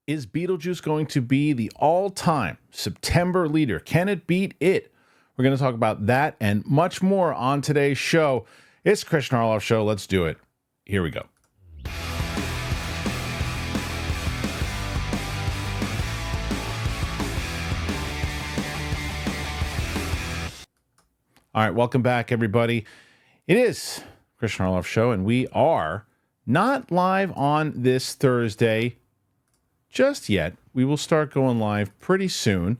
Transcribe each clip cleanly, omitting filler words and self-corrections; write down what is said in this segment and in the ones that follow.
Is Beetlejuice going to be the all-time September leader? Can it beat it? We're going to talk about that and much more on today's show. It's Kristian Harloff Show. Let's do it. Here we go. All right, welcome back, everybody. It is Kristian Harloff Show, and we are not live on this Thursday just yet. We will start going live pretty soon.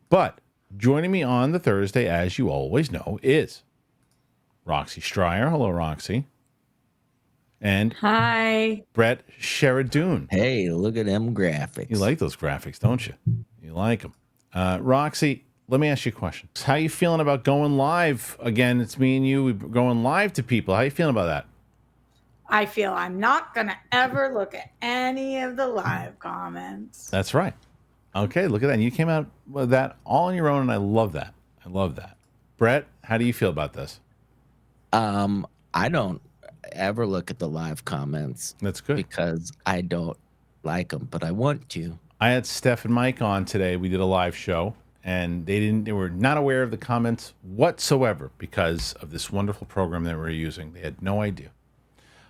But joining me on the Thursday, as you always know, is Roxy Stryer. Hello, Roxy. And hi, Brett Sheridan. Hey, look at them graphics. You like those graphics, don't you? You like them. Roxy, let me ask you a question. How you feeling about going live? Again, it's me and you. We're going live to people. How you feeling about that? I feel I'm not going to ever look at any of the live comments. That's right. Okay, look at that. And you came out with that all on your own, and I love that. I love that. Brett, how do you feel about this? I don't ever look at the live comments. That's good. Because I don't like them, but I want to. I had Steph and Mike on today. We did a live show, and they were not aware of the comments whatsoever because of this wonderful program that we're using. They had no idea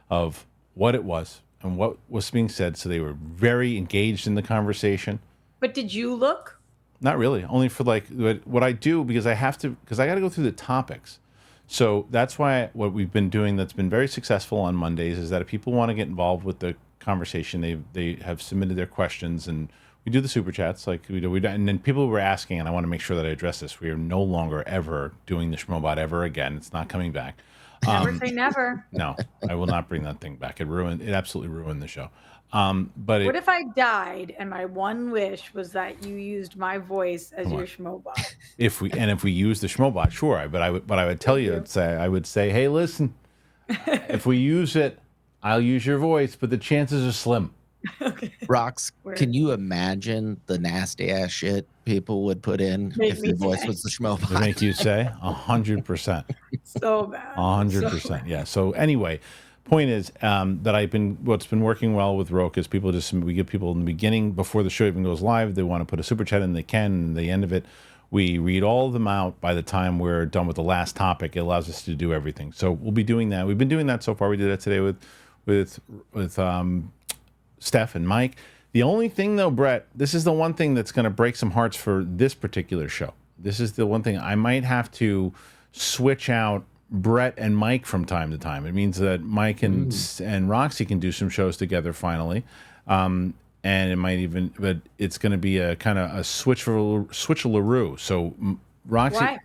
of what it was and what was being said, so they were very engaged in the conversation. But did you look? Not really, only for like what I do, because I got to go through the topics. So that's why what we've been doing that's been very successful on Mondays is that if people want to get involved with the conversation, they have submitted their questions, and we do the super chats like we do. And then people were asking, and I want to make sure that I address this. We are no longer ever doing the Schmobot ever again. It's not coming back. Never say never. No, I will not bring that thing back. It absolutely ruined the show. But what if I died and my one wish was that you used my voice as your Schmobot? If we use the Schmobot, sure. But I would tell you, I would say, hey, listen, if we use it, I'll use your voice, but the chances are slim. Okay. Rox, can you imagine the nasty ass shit people would put in if their voice was the Schmobot? To make you say 100%. So bad. 100%. Yeah. So anyway, point is that what's been working well with Roke is we give people in the beginning, before the show even goes live, they want to put a super chat in, they can, and at the end of it, we read all of them out. By the time we're done with the last topic, it allows us to do everything. So we'll be doing that. We've been doing that so far. We did that today with Steph and Mike. The only thing, though, Brett, this is the one thing that's going to break some hearts for this particular show. This is the one thing I might have to switch out Brett and Mike from time to time. It means that Mike and Roxy can do some shows together finally. And it might even, but it's going to be a kind of a switcheroo. So Roxy, why?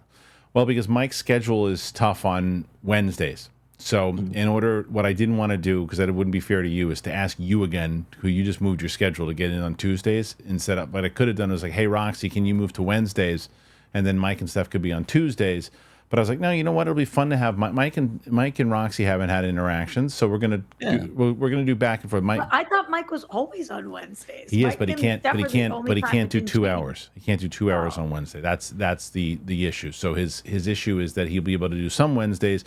Well, because Mike's schedule is tough on Wednesdays. So what I didn't want to do, because that wouldn't be fair to you, is to ask you again, who you just moved your schedule to get in on Tuesdays instead of, what I could have done was like, hey, Roxy, can you move to Wednesdays? And then Mike and Steph could be on Tuesdays. But I was like, no, you know what? It'll be fun to have Mike and Roxy haven't had interactions, so we're gonna do back and forth. But I thought Mike was always on Wednesdays. He is, Mike but he can't do 2 change. hours. He can't do 2 hours on Wednesday. That's the issue. So his issue is that he'll be able to do some Wednesdays.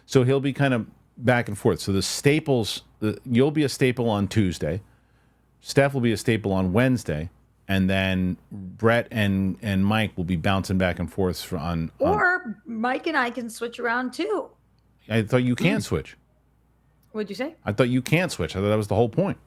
So he'll be kind of back and forth. So the staples, you'll be a staple on Tuesday. Steph will be a staple on Wednesday. And then Brett and Mike will be bouncing back and forth Or Mike and I can switch around too. I thought you can't switch. What'd you say? I thought you can't switch. I thought that was the whole point.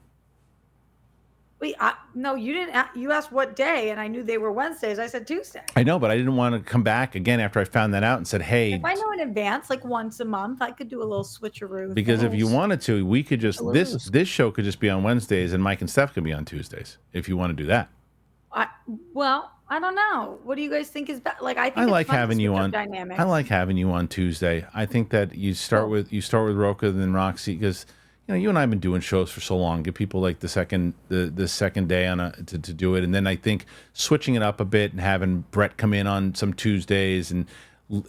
Wait, no, you didn't. You asked what day, and I knew they were Wednesdays. I said Tuesday. I know, but I didn't want to come back again after I found that out and said, hey. If I know in advance, like once a month, I could do a little switcheroo. Because if you wanted to, we could just, this show could just be on Wednesdays and Mike and Steph could be on Tuesdays if you want to do that. Well, I don't know. What do you guys think is better? Like, I like having you on. Dynamics. I like having you on Tuesday. I think that you start with Roka and then Roxy, because you and I have been doing shows for so long. Give people like the second day to do it, and then I think switching it up a bit and having Brett come in on some Tuesdays and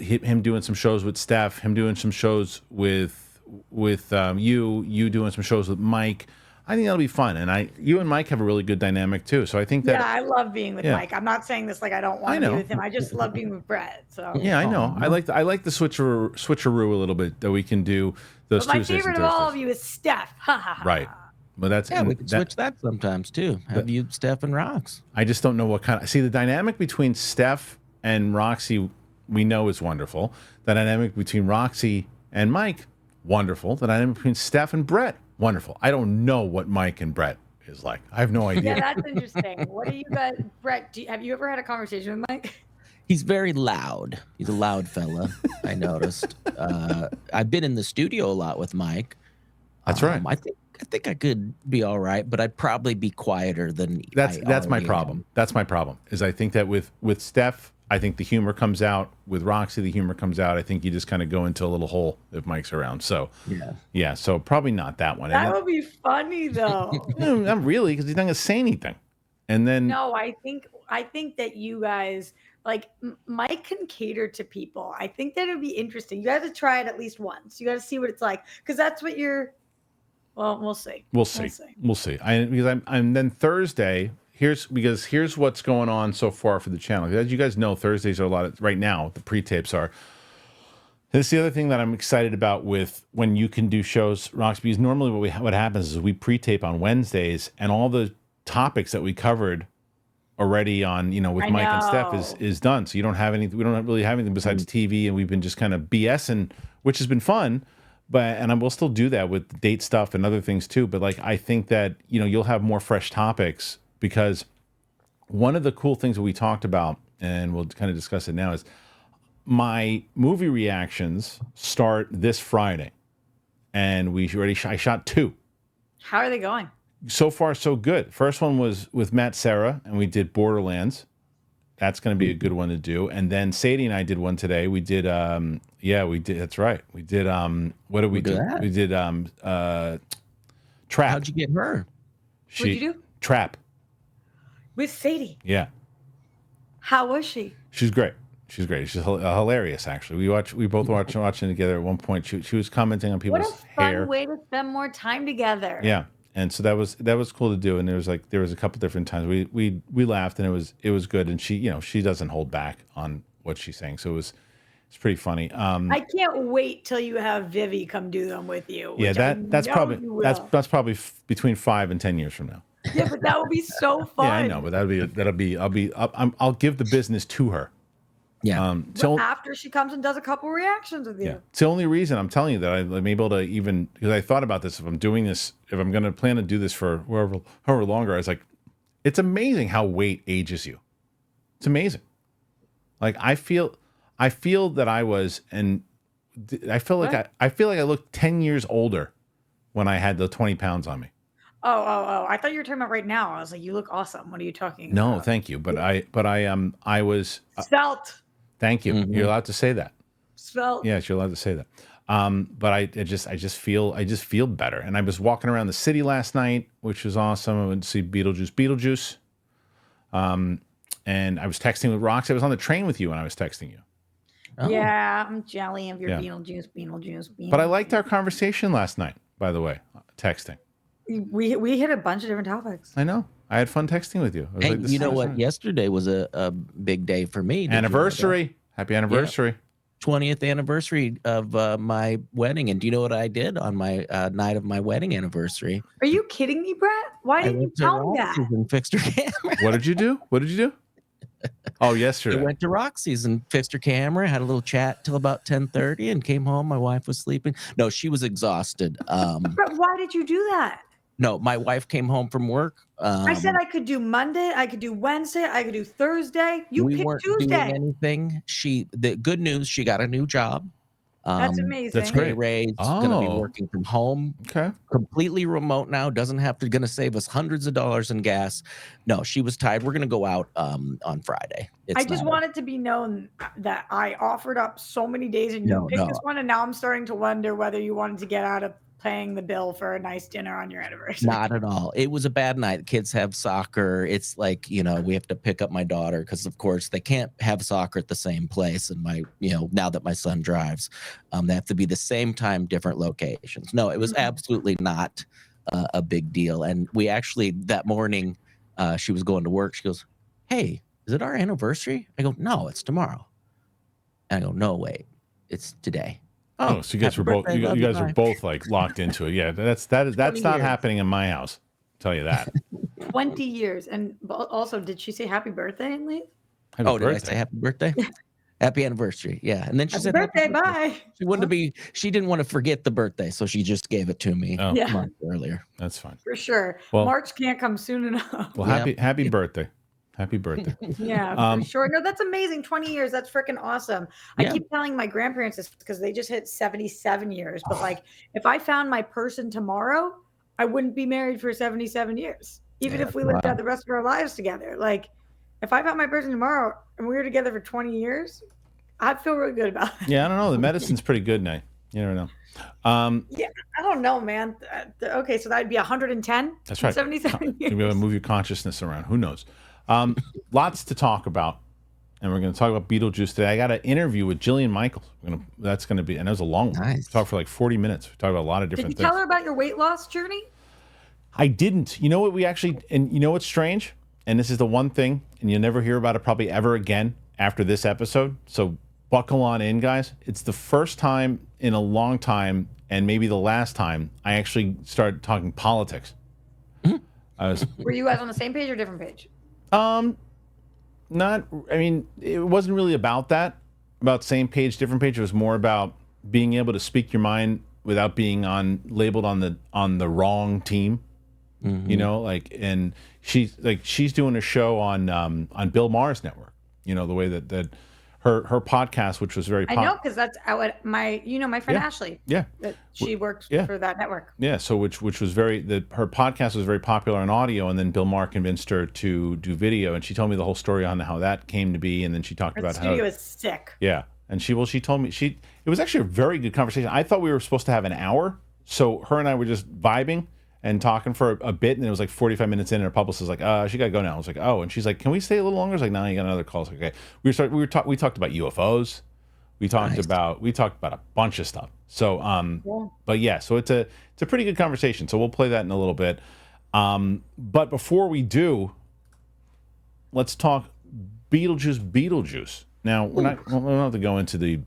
him doing some shows with Steph, him doing some shows with you doing some shows with Mike. I think that'll be fun, and you and Mike have a really good dynamic too. So I think that I love being with Mike. I'm not saying this like I don't want to be with him. I just love being with Brett. So yeah, I know. I like the switcheroo a little bit that we can do those but my Tuesdays favorite and of Thursdays. all of you is Steph. Right. But that's we can switch that sometimes too. Have you Steph and Rox? I just don't know what kind of see the dynamic between Steph and Roxy. We know is wonderful. The dynamic between Roxy and Mike, wonderful. The dynamic between Steph and Brett, wonderful. I don't know what Mike and Brett is like. I have no idea. Yeah, that's interesting. What do you guys, Brett? Have you ever had a conversation with Mike? He's very loud. He's a loud fella. I noticed. I've been in the studio a lot with Mike. That's right. I think I could be all right, but I'd probably be quieter than that's my problem. That's my problem. Is I think that with Steph, I think the humor comes out. With Roxy, the humor comes out. I think you just kind of go into a little hole if Mike's around. So yeah. So probably not that one. That would be funny though. Not really, because he's not gonna say anything. And then no, I think that you guys like Mike can cater to people. I think that it would be interesting. You got to try it at least once. You got to see what it's like, because that's what you're. Well, we'll see. We'll see. Because I'm then Thursday. Here's what's going on so far for the channel. As you guys know, Thursdays are a lot of right now. The pre-tapes are. This is the other thing that I'm excited about with when you can do shows, Roxy. Because normally what happens is we pre-tape on Wednesdays, and all the topics that we covered already on with Mike and Steph is done. So you don't have anything. We don't really have anything besides TV, and we've been just kind of BSing, which has been fun. And I will still do that with date stuff and other things too. But like, I think that, you'll have more fresh topics, because one of the cool things that we talked about, and we'll kind of discuss it now, is my movie reactions start this Friday. And I shot 2. How are they going? So far, so good. First one was with Matt Serra, and we did Borderlands. That's going to be a good one to do. And then Sadie and I did one today. We did, we did. That's right. We did, what did we do? We did, Trap. How'd you get her? What'd you do? Trap. With Sadie. Yeah. How was she? She's great. She's hilarious, actually. We both watching together at one point. She was commenting on people's hair. What a fun way to spend more time together. Yeah. And so that was cool to do, and there was a couple different times we laughed, and it was good, and she doesn't hold back on what she's saying, so it's pretty funny. I can't wait till you have Vivi come do them with you. Yeah, that's probably between 5 and 10 years from now. Yeah, but that would be so fun. Yeah, I know, but I'll give the business to her. Yeah. So after she comes and does a couple reactions with you. Yeah. It's the only reason I'm telling you that I'm able to even, because I thought about this, if I'm going to plan to do this for however longer, I was like, it's amazing how weight ages you. It's amazing. Like I feel that I was, and I feel like I looked 10 years older when I had the 20 pounds on me. Oh! I thought you were talking about right now. I was like, you look awesome. What are you talking about? No, thank you. But I was svelte. Thank you. Mm-hmm. You're allowed to say that. Svelte. Yes, you're allowed to say that. But I just feel better. And I was walking around the city last night, which was awesome. I went to see Beetlejuice. And I was texting with Roxy. I was on the train with you when I was texting you. Oh. Yeah, I'm jelly of your Beetlejuice. But I liked our conversation last night, by the way, texting. We hit a bunch of different topics. I know. I had fun texting with you. Hey, you know what? Yesterday was a big day for me. Anniversary. Happy anniversary. Yeah. 20th anniversary of my wedding. And do you know what I did on my night of my wedding anniversary? Are you kidding me, Brett? Why didn't you tell me that? And fixed her camera. What did you do? Oh, yesterday. I went to Roxy's and fixed her camera, had a little chat till about 10:30 and came home. My wife was sleeping. No, she was exhausted. But why did you do that? No, my wife came home from work. I said I could do Monday, I could do Wednesday, I could do Thursday. We weren't Tuesday. Doing anything. The good news, she got a new job. That's amazing. That's great. Ray's going to be working from home. Okay. Completely remote now. Going to save us hundreds of dollars in gas. No, she was tired. We're going to go out on Friday. I just wanted to be known that I offered up so many days and you picked this one, and now I'm starting to wonder whether you wanted to get out of paying the bill for a nice dinner on your anniversary. Not at all. It was a bad night. Kids have soccer. It's like, we have to pick up my daughter because, of course, they can't have soccer at the same place. And now that my son drives, they have to be the same time, different locations. No, it was absolutely not a big deal. And we actually, that morning, she was going to work. She goes, "Hey, is it our anniversary?" I go, "No, it's tomorrow." And I go, "No, wait, it's today." Oh, so you guys were both you guys were both like locked into it. Yeah, that's not years. happening in my house. I'll tell you that. 20 years. And also, did she say happy birthday and leave? Happy Did I say happy birthday? Happy anniversary. Yeah. And then she said birthday, bye. She wanted to be, she didn't want to forget the birthday, so she just gave it to me Oh. a month earlier. That's fine. For sure. Well, March can't come soon enough. Well, happy birthday. Happy birthday. Yeah, for sure. No, that's amazing. 20 years. That's freaking awesome. I keep telling my grandparents this because they just hit 77 years. But like, if I found my person tomorrow, I wouldn't be married for 77 years, even if we lived out the rest of our lives together. Like, if I found my person tomorrow and we were together for 20 years, I'd feel really good about it. Yeah, I don't know. The medicine's pretty good now. You never know. Yeah, I don't know, man. Okay, so that'd be 110. That's right. 77 years. You'll be able to move your consciousness around. Who knows? Lots to talk about, and we're going to talk about Beetlejuice today. I got an interview with Jillian Michaels. That's going to be, and it was a long one. Nice. We talked for like 40 minutes. We talked about a lot of different Did you things. tell her about your weight loss journey? I didn't. You know what we actually, and you know what's strange? And this is the one thing, and you'll never hear about it probably ever again after this episode. So buckle on in, guys. It's the first time in a long time, and maybe the last time, I actually started talking politics. Were you guys on the same page or different page? Not, I mean, it wasn't really about that, about same page, different page. It was more about being able to speak your mind without being labeled on the wrong team. You know, like, and she's doing a show on Bill Maher's network. You know, the way that her podcast, which was very I know, because that's my friend Ashley. Yeah. That she works for that network. Yeah, so which was her podcast was very popular on audio, and then Bill Maher convinced her to do video, and she told me the whole story on how that came to be, and then she talked about how the studio is sick. Yeah, and she told me it was actually a very good conversation. I thought we were supposed to have an hour, so her and I were just vibing and talking for a bit, and it was like 45 minutes in, and her publicist was like, she got to go now. I was like, oh, and she's like, can we stay a little longer? I was like, no, you got another call. I was like, okay. We talked about UFOs. We talked about a bunch of stuff. So, but yeah, so it's a pretty good conversation. So we'll play that in a little bit. But before we do, let's talk Beetlejuice. Now we don't have to go into the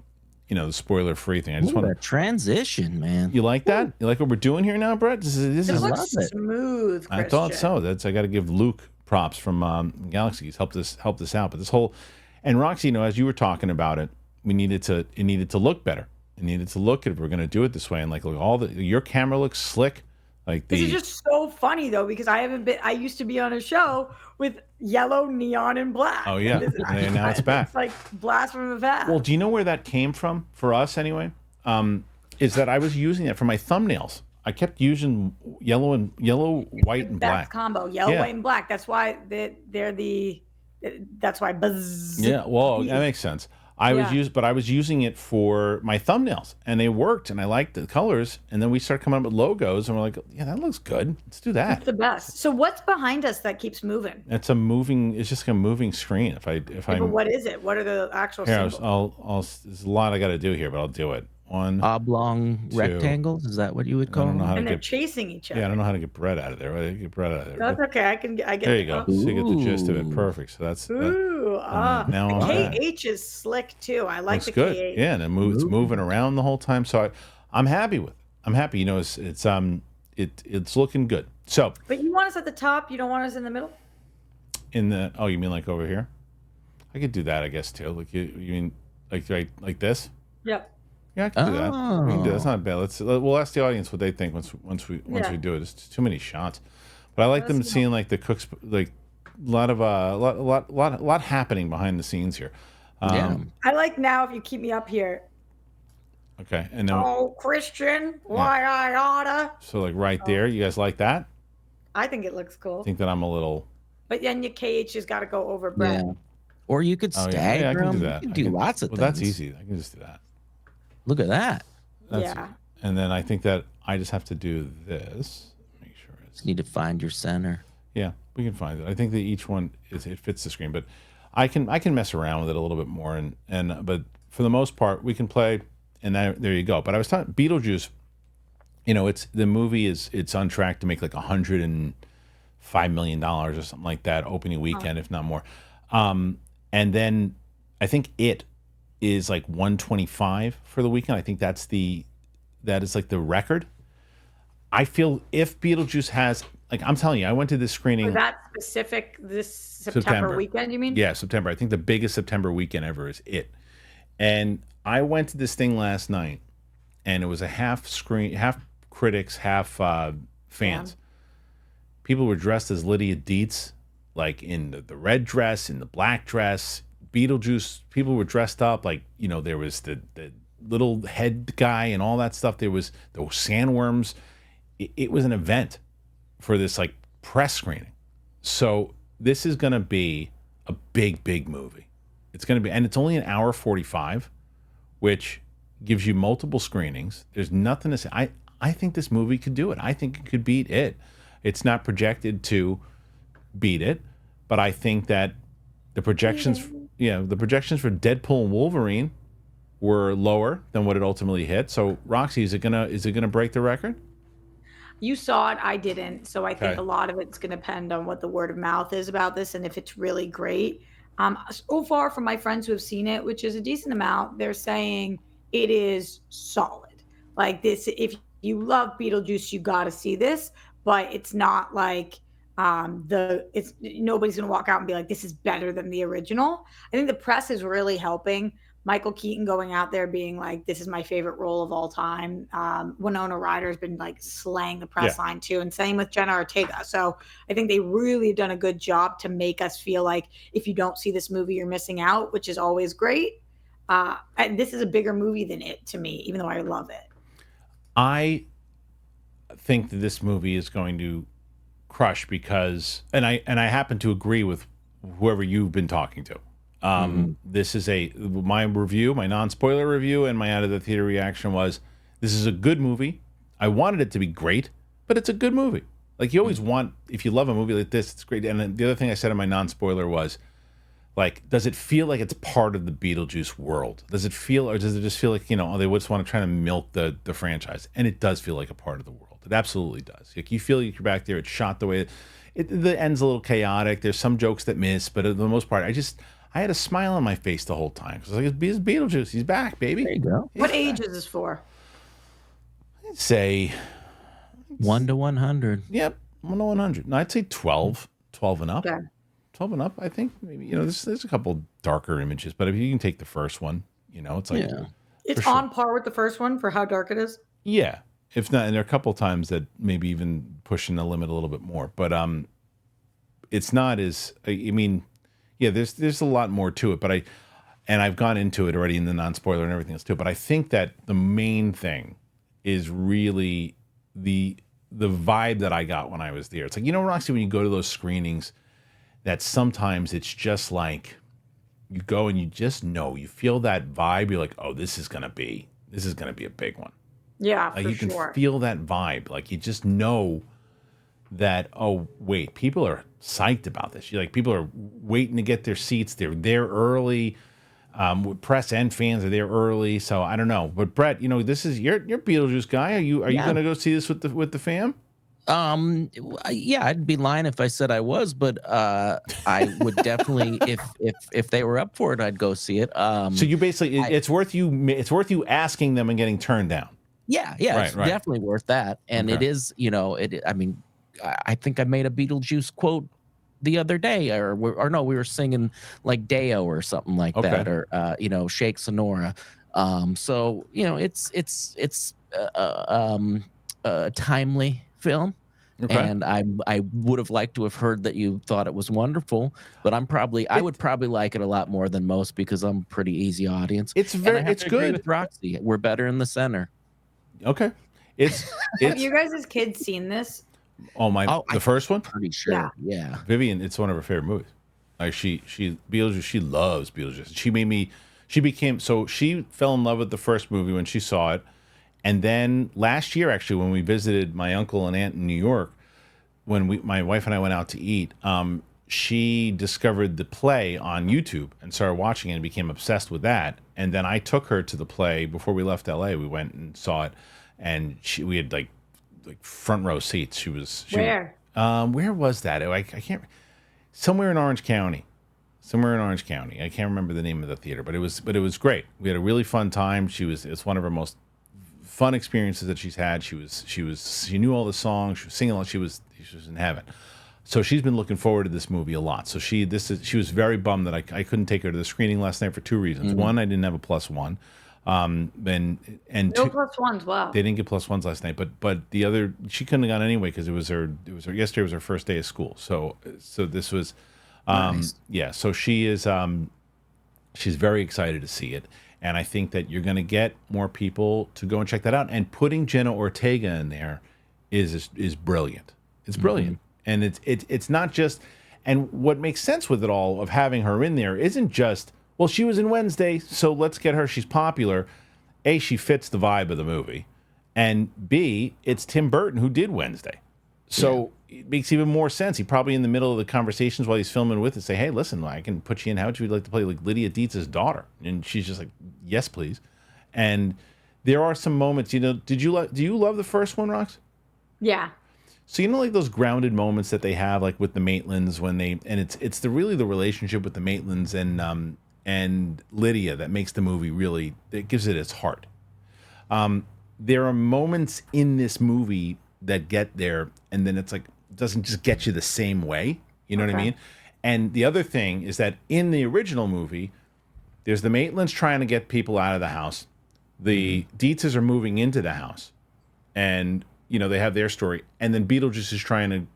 spoiler-free thing. I just want to transition, man. You like that? You like what we're doing here now, Brett? This is looks smooth. I thought so. I got to give Luke props from Galaxy. He's helped us out. But this whole, and Roxy, as you were talking about it, it needed to look better. It needed to look if we're going to do it this way. And like, look, your camera looks slick. Like this is just so funny though, because I used to be on a show with yellow, neon, and black. Oh yeah, and now it's back. It's like blast from the past. Well, do you know where that came from for us anyway? Is that I was using it for my thumbnails. I kept using yellow, white, and black combo. Yellow, white, and black. That's why that's why buzz. Yeah, well, that makes sense. I was using it for my thumbnails, and they worked, and I liked the colors. And then we started coming up with logos, and we're like, yeah, that looks good. Let's do that. It's the best. So what's behind us that keeps moving? It's just a moving screen. But what is it? What are the actual symbols? There's a lot I got to do here, but I'll do it. One oblong rectangles. Is that what you would call them? And they're chasing each other. Yeah, I don't know how to get Brett out of there. Get Brett out of there. That's okay. I get. There you go. So you get the gist of it. Perfect. So that's. Now the KH is slick too. I like the good. KH. Yeah, and it's moving around the whole time. So I'm happy with it. I'm happy. It's looking good. So. But you want us at the top. You don't want us in the middle. You mean like over here? I could do that, I guess too. Like you mean like this? Yep. Yeah, I can do that. We can do that. That's not bad. We'll ask the audience what they think once we do it. It's too many shots, but I like them seeing like the cooks, like a lot happening behind the scenes here. I like now if you keep me up here. Okay, and then Kristian, why I oughta. So like right there, you guys like that? I think it looks cool. I think that I'm a little. But then your KH has got to go over Brett. Yeah. Or you could stagger I can do them. that. You can do lots of things. Well, that's easy. I can just do that. Look at that. And then I think that I just have to do this. Make sure you need to find your center. Yeah, we can find it. I think that each one it fits the screen, but I can mess around with it a little bit more, but for the most part we can play, and there you go. But I was talking Beetlejuice. It's the movie it's on track to make like $105 million or something like that opening weekend, if not more. And then I think it is like 125 for the weekend. I think that is like the record. I feel if Beetlejuice has, like, I'm telling you, I went to this screening For that specific this September weekend, you mean? Yeah, September. I think the biggest September weekend ever is it. And I went to this thing last night, and it was a half critics, half fans. People were dressed as Lydia Dietz, like in the red dress, in the black dress. Beetlejuice, people were dressed up like, there was the little head guy and all that stuff. There was the sandworms. It was an event for this like press screening. So this is going to be a big, big movie. It's going to be, and it's only an hour 45, which gives you multiple screenings. There's nothing to say. I think this movie could do it. I think it could beat it. It's not projected to beat it, but I think that the projections for Deadpool and Wolverine were lower than what it ultimately hit. So Roxy, is it gonna break the record? You saw it, I didn't. So I think Okay. a lot of it's going to depend on what the word of mouth is about this and if it's really great. So far, from my friends who have seen it, which is a decent amount, they're saying it is solid. Like this, if you love Beetlejuice, you got to see this. But it's not like it's nobody's going to walk out and be like, this is better than the original. I think the press is really helping. Michael Keaton going out there being like, this is my favorite role of all time. Winona Ryder's been like slaying the press line too, and same with Jenna Ortega. So I think they really have done a good job to make us feel like if you don't see this movie, you're missing out, which is always great. And this is a bigger movie than it to me, even though I love it. I think that this movie is going to crush because, and I happen to agree with whoever you've been talking to. This is my review, my non-spoiler review, and my out of the theater reaction was, this is a good movie. I wanted it to be great, but it's a good movie. Like you always want, if you love a movie like this, it's great. And then the other thing I said in my non-spoiler was, like, does it feel like it's part of the Beetlejuice world? Does it feel, or does it just feel like, they just want to try to milk the franchise? And it does feel like a part of the world. It absolutely does. Like you feel like you're back there. It's shot the way the end's a little chaotic. There's some jokes that miss, but for the most part, I had a smile on my face the whole time. Because like, it's Beetlejuice. He's back, baby. There you go. What age is this for? I'd say 1 to 100. Yep, 1 to 100. No, I'd say 12 and up. Okay. 12 and up, I think. Maybe, there's a couple darker images, but if you can take the first one, it's like... Yeah. It's on par with the first one for how dark it is? Yeah. If not, and there are a couple times that maybe even pushing the limit a little bit more. But it's not as... Yeah, there's a lot more to it, but I've gone into it already in the non-spoiler and everything else too. But I think that the main thing is really the vibe that I got when I was there. It's like, Roxy, when you go to those screenings, that sometimes it's just like you go and you just know, you feel that vibe. You're like, oh, this is gonna be a big one. Yeah, Like for you can sure. feel that vibe. Like you just know that, oh wait, people are psyched about this. People are waiting to get their seats. They're there early. Press and fans are there early. So I don't know. But Brett, this is your Beetlejuice guy. Are you gonna go see this with the fam? Yeah, I'd be lying if I said I was, but I would definitely, if they were up for it, I'd go see it. So you basically, it's worth you asking them and getting turned down. Yeah, Right, it's right. definitely worth that. And Okay. it is, I mean, I think I made a Beetlejuice quote the other day, or no, we were singing like Deo or something like Okay. that, or Shake Sonora. So it's a timely film. Okay. And I would have liked to have heard that you thought it was wonderful, but I would probably like it a lot more than most because I'm a pretty easy audience. It's And I have it's to agree good. with Roxy. We're better in the center. Okay. Have It's you guys as kids seen this? the first one? Pretty sure. Yeah. Vivian, it's one of her favorite movies. Like she Beetlejuice, she loves Beetlejuice. She fell in love with the first movie when she saw it. And then last year, actually, when we visited my uncle and aunt in New York, when my wife and I went out to eat, she discovered the play on YouTube and started watching it and became obsessed with that. And then I took her to the play before we left LA. We went and saw it, and we had like front row seats. Where Where was that? I can't. Somewhere in Orange County. somewhere in Orange County. I can't remember the name of the theater, but it was great. We had a really fun time. It's one of her most fun experiences that she's had. She knew all the songs. She was singing. She was in heaven. So she's been looking forward to this movie a lot. So she was very bummed that I couldn't take her to the screening last night for two reasons. One, I didn't have a +1. And No two, +1s. Wow. they didn't get +1s last night, but the other, she couldn't have gone anyway because yesterday was her first day of school. So this was Nice. yeah. So she's very excited to see it, and I think that you're going to get more people to go and check that out. And putting Jenna Ortega in there is brilliant. It's brilliant, and it's not just. And what makes sense with it all of having her in there isn't just, well, she was in Wednesday, so let's get her. She's popular. A, she fits the vibe of the movie, and B, it's Tim Burton who did Wednesday, so it makes even more sense. He probably in the middle of the conversations while he's filming with it say, "Hey, listen, I can put you in. How would you like to play like Lydia Dietz's daughter?" And she's just like, "Yes, please." And there are some moments. Do you love the first one, Rox? Yeah. So like those grounded moments that they have, like with the Maitlands it's the relationship with the Maitlands and Lydia that makes the movie really, that gives it its heart. There are moments in this movie that get there, and then it's like, it doesn't just get you the same way. You know what I mean? And the other thing is that in the original movie, there's the Maitlands trying to get people out of the house. The Dietzes are moving into the house, and they have their story, and then Beetlejuice is trying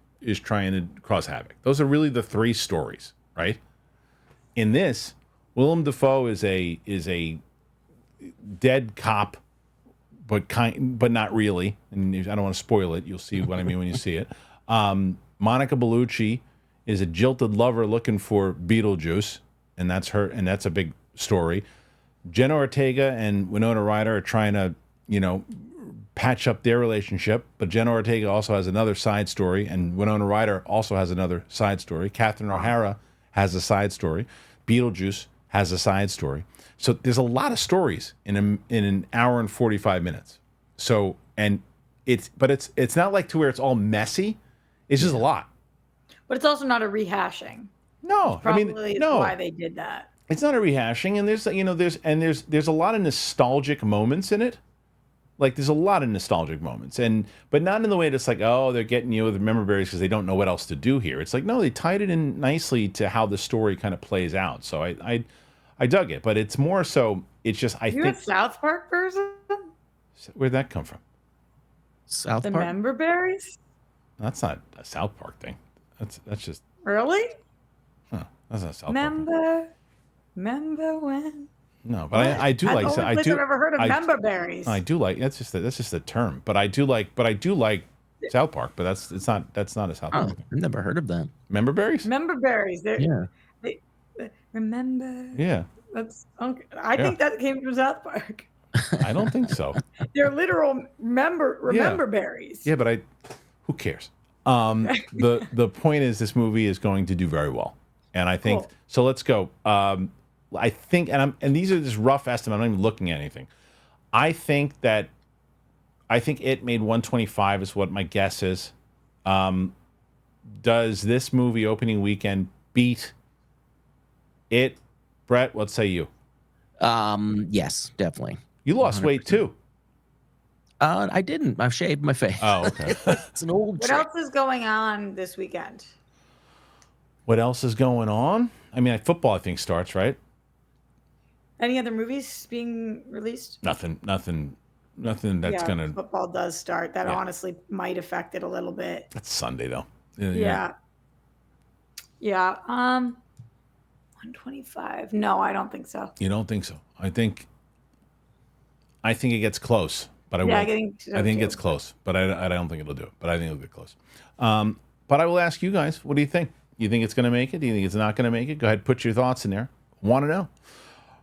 to cause havoc. Those are really the three stories, right? In this, Willem Dafoe is a dead cop, but not really. And I don't want to spoil it. You'll see what I mean when you see it. Monica Bellucci is a jilted lover looking for Beetlejuice, and that's her, and that's a big story. Jenna Ortega and Winona Ryder are trying to, patch up their relationship, but Jenna Ortega also has another side story, and Winona Ryder also has another side story. Catherine O'Hara has a side story. Beetlejuice has a side story. So there's a lot of stories in an hour and 45 minutes. So, and it's not like to where it's all messy. It's just a lot. But it's also not a rehashing. No, Probably is no. why they did that. It's not a rehashing, and there's a lot of nostalgic moments in it. Like there's a lot of nostalgic moments, but not in the way that's like, oh, they're getting you with remember berries because they don't know what else to do here. It's like, no, they tied it in nicely to how the story kind of plays out. So I dug it, but it's more so. It's just You're a South Park person. Where'd that come from? South The Park. member berries. That's not a South Park thing. That's just Really? that's not a South Park thing. Remember when? No, but I do like. That's the only place I've ever heard of member berries. I do like. That's just a term. But I do like South Park. But that's not a South Park. I've never heard of that. Member berries? Member berries. Yeah. Remember. Yeah. That's. Okay. I think that came from South Park. I don't think so. They're literal remember berries. Yeah, but who cares? The point is, this movie is going to do very well, and I think so. Let's go. I think, and these are just rough estimates. I'm not even looking at anything. I think it made 125 is what my guess is. Does this movie opening weekend beat it? Brett, what say you? Yes, definitely. You lost 100%. weight too. I didn't. I've shaved my face. Oh, okay. It's an old What trick. else is going on this weekend? What else is going on? I mean, football, I think, starts, right? Any other movies being released? Nothing that's gonna. Football does start. That Yeah. honestly might affect it a little bit. That's Sunday though. Yeah. 125. No, I don't think so. You don't think so? I think it gets close, but I will. I think so I think it too. gets close, but I don't think it'll do it. But I think it'll get close. But I will ask you guys, what do you think? You think it's going to make it? Do you think it's not going to make it? Go ahead, put your thoughts in there. Want to know?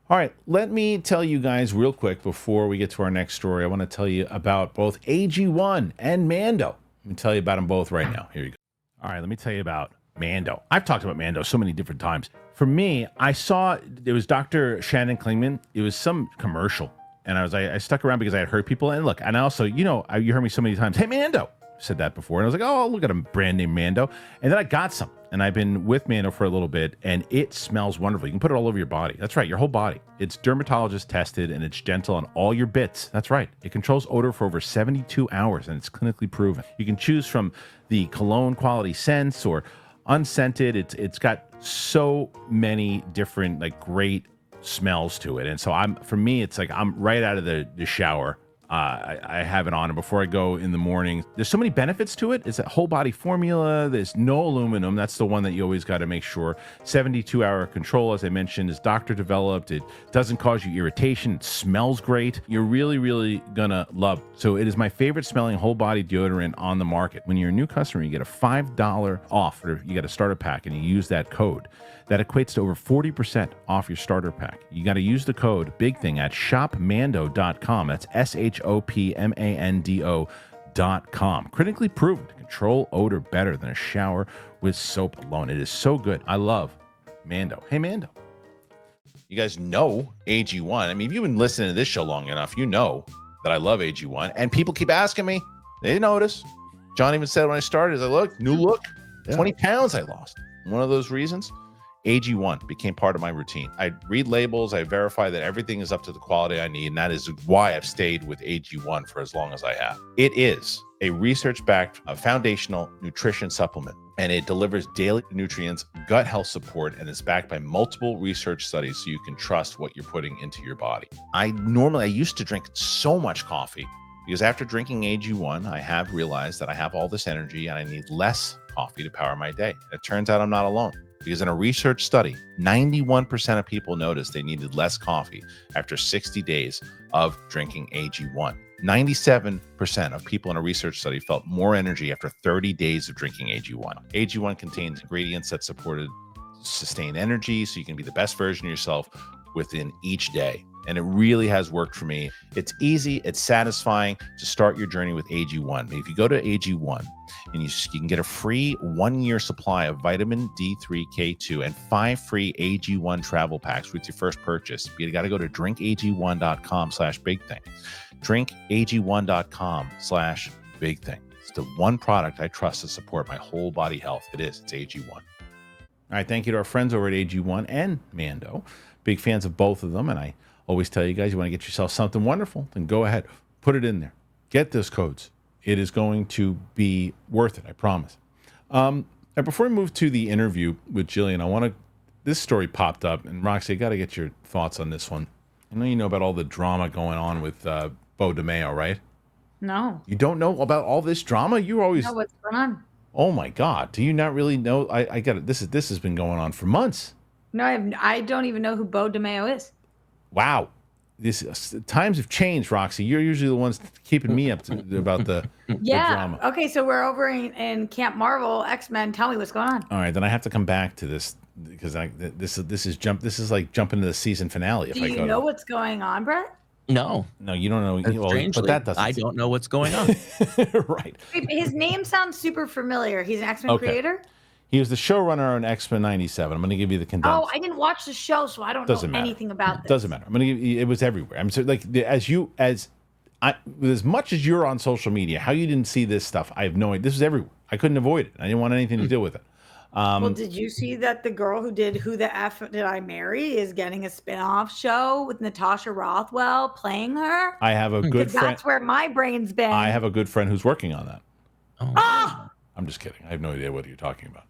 All right, let me tell you guys real quick before we get to our next story. I want to tell you about both AG1 and MANDO. Let me tell you about them both right now. Here you go. All right, let me tell you about MANDO. I've talked about MANDO so many different times. For me, I saw there was Dr. Shannon Klingman. It was some commercial, and I stuck around because I had heard people. And look, and I also, you heard me so many times. Hey, MANDO. Said that before, and I was like, oh, look at a brand name MANDO. And then I got some. and I've been with Mando for a little bit, and it smells wonderful. You can put it all over your body. That's right, your whole body. It's dermatologist tested, and it's gentle on all your bits. That's right. It controls odor for over 72 hours, and it's clinically proven. You can choose from the cologne quality scents or unscented. It's got so many different like great smells to it, and so for me, it's like I'm right out of the shower. I have it on, and before I go in the morning, there's so many benefits to it. It's a whole body formula. There's no aluminum. That's the one that you always got to make sure. 72-hour control, as I mentioned, is doctor developed. It doesn't cause you irritation. It smells great. You're really, really gonna love it. So it is my favorite smelling whole body deodorant on the market. When you're a new customer, you get a $5 off, or you get a starter pack, and you use that code. That equates to over 40% off your starter pack. You got to use the code Big Thing at shopmando.com. That's shopmando.com. Critically proven to control odor better than a shower with soap alone. It is so good. I love Mando. Hey, Mando. You guys know AG1. I mean, if you've been listening to this show long enough, you know that I love AG1. And people keep asking me. They notice. John even said when I started, new look, 20 pounds I lost. One of those reasons. AG1 became part of my routine. I read labels, I verify that everything is up to the quality I need, and that is why I've stayed with AG1 for as long as I have. It is a research-backed foundational nutrition supplement, and it delivers daily nutrients, gut health support, and is backed by multiple research studies so you can trust what you're putting into your body. I used to drink so much coffee because after drinking AG1, I have realized that I have all this energy and I need less coffee to power my day. It turns out I'm not alone. Because in a research study, 91% of people noticed they needed less coffee after 60 days of drinking AG1. 97% of people in a research study felt more energy after 30 days of drinking AG1. AG1 contains ingredients that supported sustained energy so you can be the best version of yourself within each day. And it really has worked for me. It's easy, it's satisfying to start your journey with AG1. If you go to AG1 and you can get a free 1-year supply of vitamin D3K2 and 5 free AG1 travel packs with your first purchase, you got to go to drinkag1.com/bigthing. drinkag1.com/bigthing. It's the one product I trust to support my whole body health. It's AG1. All right, thank you to our friends over at AG1 and Mando. Big fans of both of them, and I always tell you guys, you want to get yourself something wonderful, then go ahead, put it in there. Get those codes. It is going to be worth it, I promise. And before we move to the interview with Jillian, this story popped up, and Roxy, I got to get your thoughts on this one. I know you know about all the drama going on with Beau Demayo, right? No. You don't know about all this drama? You always know what's going on. Oh my God! Do you not really know? I got it. This has been going on for months. No, I don't even know who Beau Demayo is. Wow. Times have changed, Roxy. You're usually the ones keeping me up about the drama. Okay, so we're over in Camp Marvel, X-Men. Tell me what's going on. All right, then I have to come back to this because this is like jumping to the season finale. Do you know what's going on, Brett? No, you don't know. Strangely, but that doesn't. I don't know what's going on. Right. His name sounds super familiar. He's an X-Men creator. He was the showrunner on X-Men 97. I'm going to give you the condensed. Oh, I didn't watch the show, so I don't know anything about this. Doesn't matter. I'm going to give you, it was everywhere. I'm so like as much as you're on social media, how you didn't see this stuff, I have no idea. This was everywhere. I couldn't avoid it. I didn't want anything to do with it. Well, did you see that the girl who did Who the F Did I Marry is getting a spin-off show with Natasha Rothwell playing her? I have a good friend. That's where my brain's been. I have a good friend who's working on that. Oh! I'm just kidding. I have no idea what you're talking about.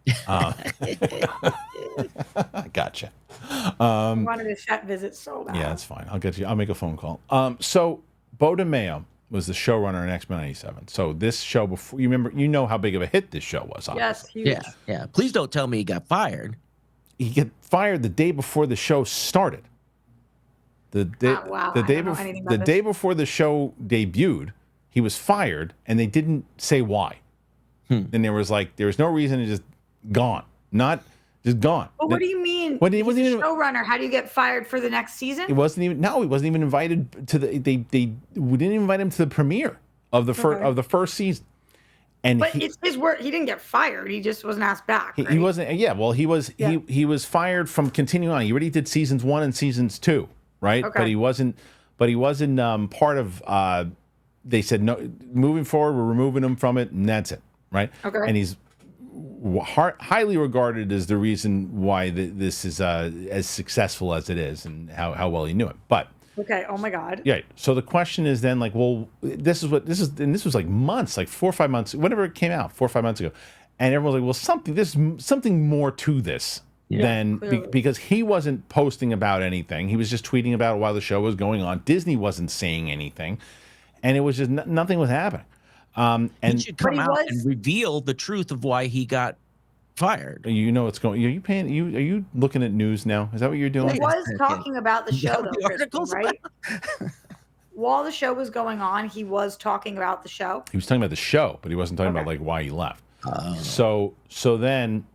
I gotcha. I wanted a set visit so bad. Yeah, that's fine. I'll make a phone call. So Beau Demayo was the showrunner in X-Men 97. So this show, before you know how big of a hit this show was. Obviously. Yes, huge. Yeah. Please don't tell me he got fired. He got fired the day before the show started. The day before the show debuted, he was fired, and they didn't say why. And there was no reason, to just gone. Not just gone. Well, what do you mean? He's a showrunner. How do you get fired for the next season? He wasn't even invited to we didn't invite him to the premiere of the first season. But it's his work. He didn't get fired. He just wasn't asked back. Right? He wasn't. Yeah. Well, he was fired from continuing on. He already did seasons 1 and seasons 2, right? Okay. But he wasn't part of. They said no. Moving forward, we're removing him from it, and that's it. Right. Okay. And he's highly regarded as the reason why this is as successful as it is, and how well he knew it. But Okay. Oh my God. yeah, so the question is then, like, well, this was like months, like 4 or 5 months, whenever it came out, 4 or 5 months ago, and everyone's like, well, there's something more to this than because he wasn't posting about anything. He was just tweeting about it while the show was going on. Disney wasn't saying anything, and it was just nothing was happening. And he should come out and reveal the truth of why he got fired. You know what's going. Are you looking at news now? Is that what you're doing? He was talking about the show, though, the articles, right? While the show was going on, he was talking about the show. He was talking about the show, but he wasn't talking about like why he left. So then,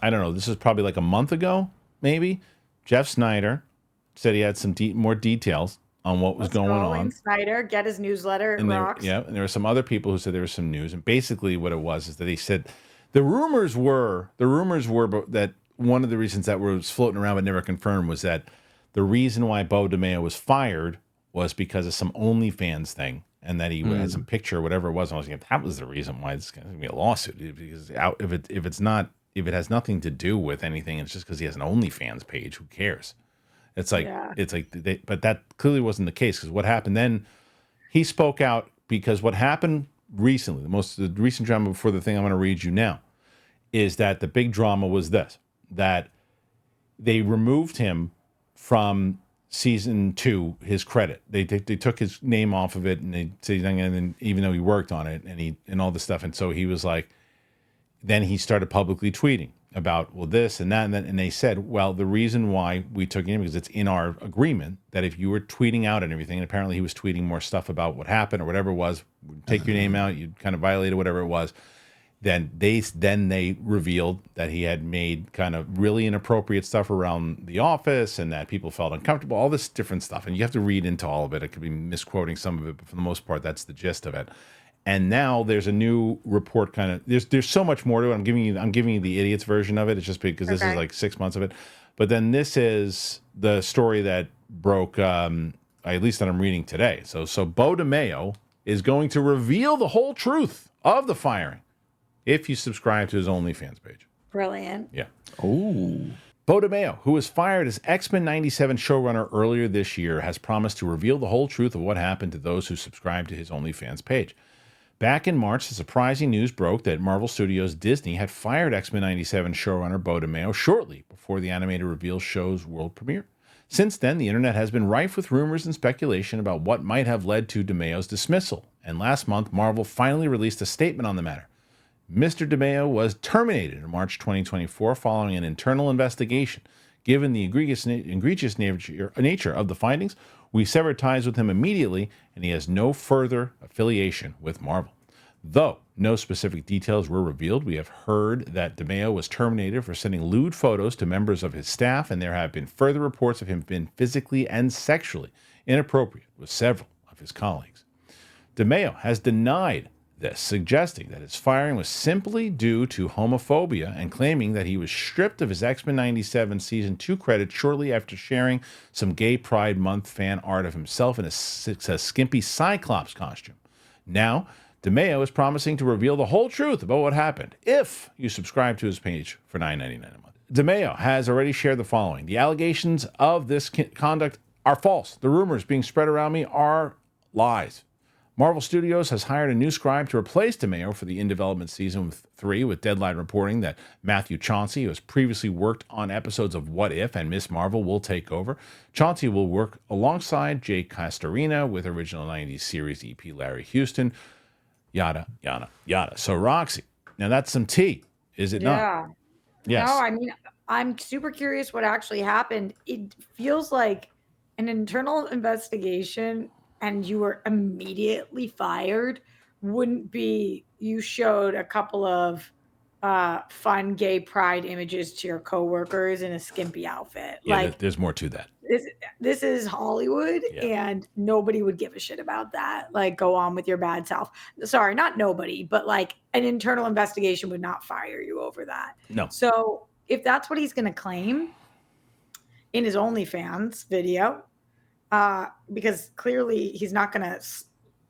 I don't know. This is probably like a month ago, maybe. Jeff Snyder said he had some more details on what was going on. Snyder, get his newsletter. And there were some other people who said there was some news, and basically what it was is that he said the rumors were that one of the reasons that was floating around but never confirmed was that the reason why Beau Demayo was fired was because of some OnlyFans thing, and that he had some picture or whatever it was. And I was thinking that was the reason why it's going to be a lawsuit, because if it has nothing to do with anything, it's just because he has an OnlyFans page. Who cares? But that clearly wasn't the case, because what happened then, he spoke out because what happened recently, the recent drama before the thing I'm going to read you now, is that the big drama was this, that they removed him from season 2, his credit. They took his name off of it, and they said, and even though he worked on it and all this stuff, and so he was like, then he started publicly tweeting about, well, this and that, and they said, well, the reason why we took him, because it's in our agreement that if you were tweeting out and everything, and apparently he was tweeting more stuff about what happened or whatever it was, take your name out, you kind of violated whatever it was, then they revealed that he had made kind of really inappropriate stuff around the office, and that people felt uncomfortable, all this different stuff. And you have to read into all of it. I could be misquoting some of it, but for the most part, that's the gist of it. And now there's a new report. Kind of there's so much more to it. I'm giving you the idiot's version of it. It's just because this is like 6 months of it. But then this is the story that broke, at least that I'm reading today. So Beau Demayo is going to reveal the whole truth of the firing if you subscribe to his OnlyFans page. Brilliant. Yeah. Oh. Beau Demayo, who was fired as X-Men 97 showrunner earlier this year, has promised to reveal the whole truth of what happened to those who subscribe to his OnlyFans page. Back in March, the surprising news broke that Marvel Studios' Disney had fired X-Men 97 showrunner Beau Demayo shortly before the animated reveal show's world premiere. Since then, the internet has been rife with rumors and speculation about what might have led to Demayo's dismissal, and last month, Marvel finally released a statement on the matter. Mr. Demayo was terminated in March 2024 following an internal investigation. Given the egregious nature of the findings, we severed ties with him immediately, and he has no further affiliation with Marvel. Though no specific details were revealed, we have heard that Demayo was terminated for sending lewd photos to members of his staff, and there have been further reports of him being physically and sexually inappropriate with several of his colleagues. Demayo has denied this, suggesting that his firing was simply due to homophobia and claiming that he was stripped of his X-Men 97 Season 2 credit shortly after sharing some Gay Pride Month fan art of himself in a skimpy Cyclops costume. Now, Demayo is promising to reveal the whole truth about what happened if you subscribe to his page for $9.99 a month. Demayo has already shared the following. The allegations of this conduct are false. The rumors being spread around me are lies. Marvel Studios has hired a new scribe to replace Demayo for the in-development season 3, with Deadline reporting that Matthew Chauncey, who has previously worked on episodes of What If and Miss Marvel, will take over. Chauncey will work alongside Jake Castorina with original 90s series EP Larry Houston, yada, yada, yada. So, Roxy, now that's some tea, is it not? Yes. No, I mean, I'm super curious what actually happened. It feels like an internal investigation and you were immediately fired wouldn't be you showed a couple of fun gay pride images to your coworkers in a skimpy outfit. Yeah, like there's more to that. This is Hollywood, and nobody would give a shit about that. Like, go on with your bad self. Sorry, not nobody, but like an internal investigation would not fire you over that. No. So if that's what he's going to claim in his OnlyFans video, because clearly he's not going to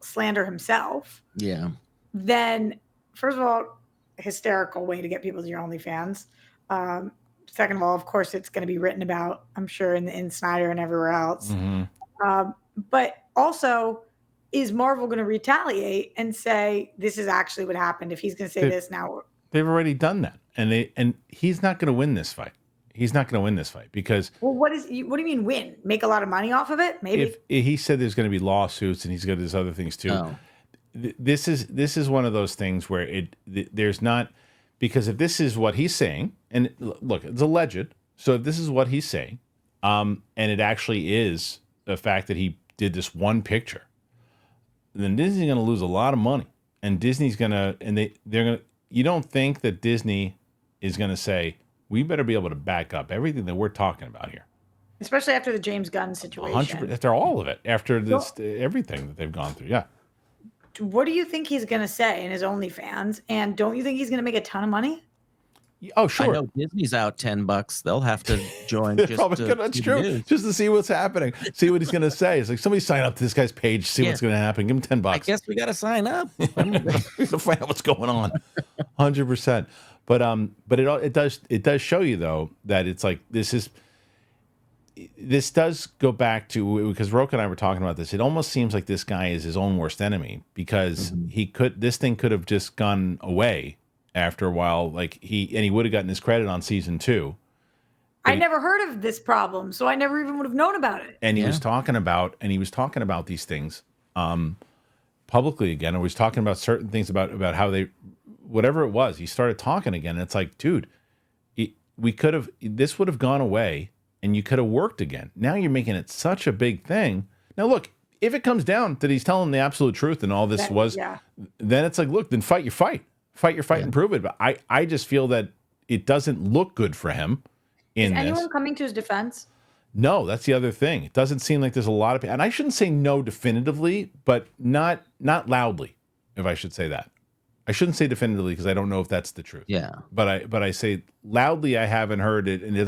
slander himself. Yeah. Then, first of all, hysterical way to get people to your OnlyFans. Second of all, of course, it's going to be written about, I'm sure, in the Insider and everywhere else. But also, is Marvel going to retaliate and say this is actually what happened? If he's going to say this now, they've already done that, and he's not going to win this fight. He's not going to win this fight because. Well, what do you mean win? Make a lot of money off of it? Maybe. If he said there's going to be lawsuits and he's got these other things too. Oh. This is one of those things where there's not, because if this is what he's saying, and look, it's alleged. So if this is what he's saying, and it actually is the fact that he did this one picture, then Disney's going to lose a lot of money, and Disney's going to, and they're going to. You don't think that Disney is going to say, we better be able to back up everything that we're talking about here, especially after the James Gunn situation. 100%, after all of it, after this, everything that they've gone through. Yeah. What do you think he's going to say in his OnlyFans? And don't you think he's going to make a ton of money? Oh, sure. I know Disney's out $10. They'll have to join. Just that's true. Just to see what's happening, see what he's going to say. It's like, somebody sign up to this guy's page, see what's going to happen. Give him $10. I guess we got to sign up to find out what's going on. 100%. But it does show you though that it's like this does go back to, because Roka and I were talking about this. It almost seems like this guy is his own worst enemy, because this thing could have just gone away after a while. Like he would have gotten his credit on season 2. I never heard of this problem, so I never even would have known about it. And he was talking about these things publicly again. And he was talking about certain things about how they, whatever it was, he started talking again. And it's like, dude, this would have gone away and you could have worked again. Now you're making it such a big thing. Now look, if it comes down that he's telling the absolute truth and all this then it's like, look, then fight your fight and prove it. But I just feel that it doesn't look good for him. Is anyone coming to his defense? No, that's the other thing. It doesn't seem like there's a lot of, and I shouldn't say no definitively, but not loudly, if I should say that. I shouldn't say definitively because I don't know if that's the truth. Yeah. But I say loudly, I haven't heard it, and it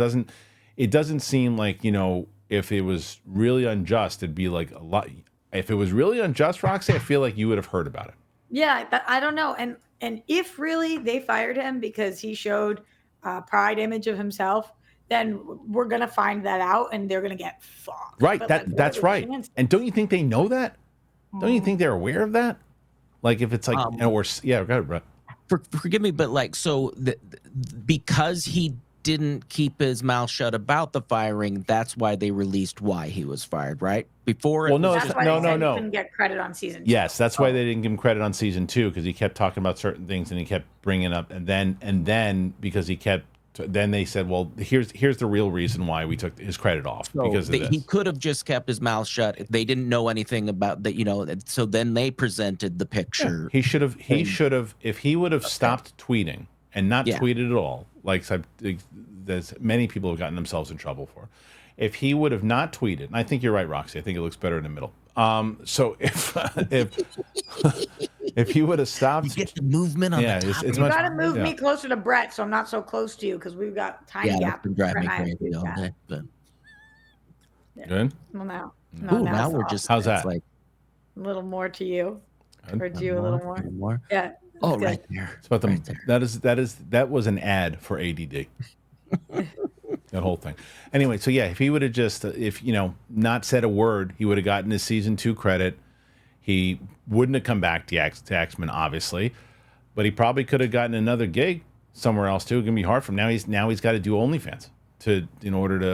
doesn't seem like, if it was really unjust, it'd be like a lot. If it was really unjust, Roxy, I feel like you would have heard about it. Yeah, but I don't know. And if really they fired him because he showed a pride image of himself, then we're gonna find that out and they're gonna get fucked. Right. That's right. And don't you think they know that? Don't you think they're aware of that? Like if it's like, go ahead, Brett. Forgive me, but like, so because he didn't keep his mouth shut about the firing, that's why they released why he was fired, right? Before, well, no, that's why no. He didn't get credit on season 2. Yes, that's why they didn't give him credit on season 2, because he kept talking about certain things and he kept bringing up, and then because he kept. Then they said, well, here's the real reason why we took his credit off, because of this. He could have just kept his mouth shut. They didn't know anything about that, so then they presented the picture. Yeah, he should have, if he would have stopped tweeting and not tweeted at all, like there's many people have gotten themselves in trouble for. If he would have not tweeted, and I think you're right, Roxy, I think it looks better in the middle. So if he would have stopped, you get the movement on the top. You got to move me closer to Brett, so I'm not so close to you, because we've got tiny gap. Been driving me crazy all day. But... Good. Well, now we're just. How's that? Like a little more to you, or to you a little more. Yeah. Oh, right there. It's about that was an ad for ADD. That whole thing. Anyway, so yeah, if he would have just, not said a word, he would have gotten his season 2 credit. He wouldn't have come back to X-Men, obviously, but he probably could have gotten another gig somewhere else too. It's gonna be hard for him now. He's got to do OnlyFans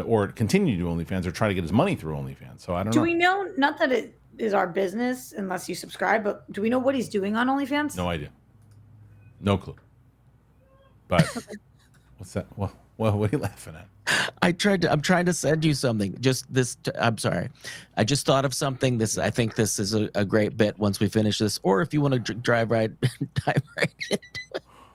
or continue to do OnlyFans, or try to get his money through OnlyFans. So I don't know. Do we know? Not that it is our business unless you subscribe, but do we know what he's doing on OnlyFans? No idea. No clue. But what's that? Well, what are you laughing at? I'm trying to send you something. I'm sorry. I just thought of something. I think this is a great bit once we finish this, or if you want to dive right into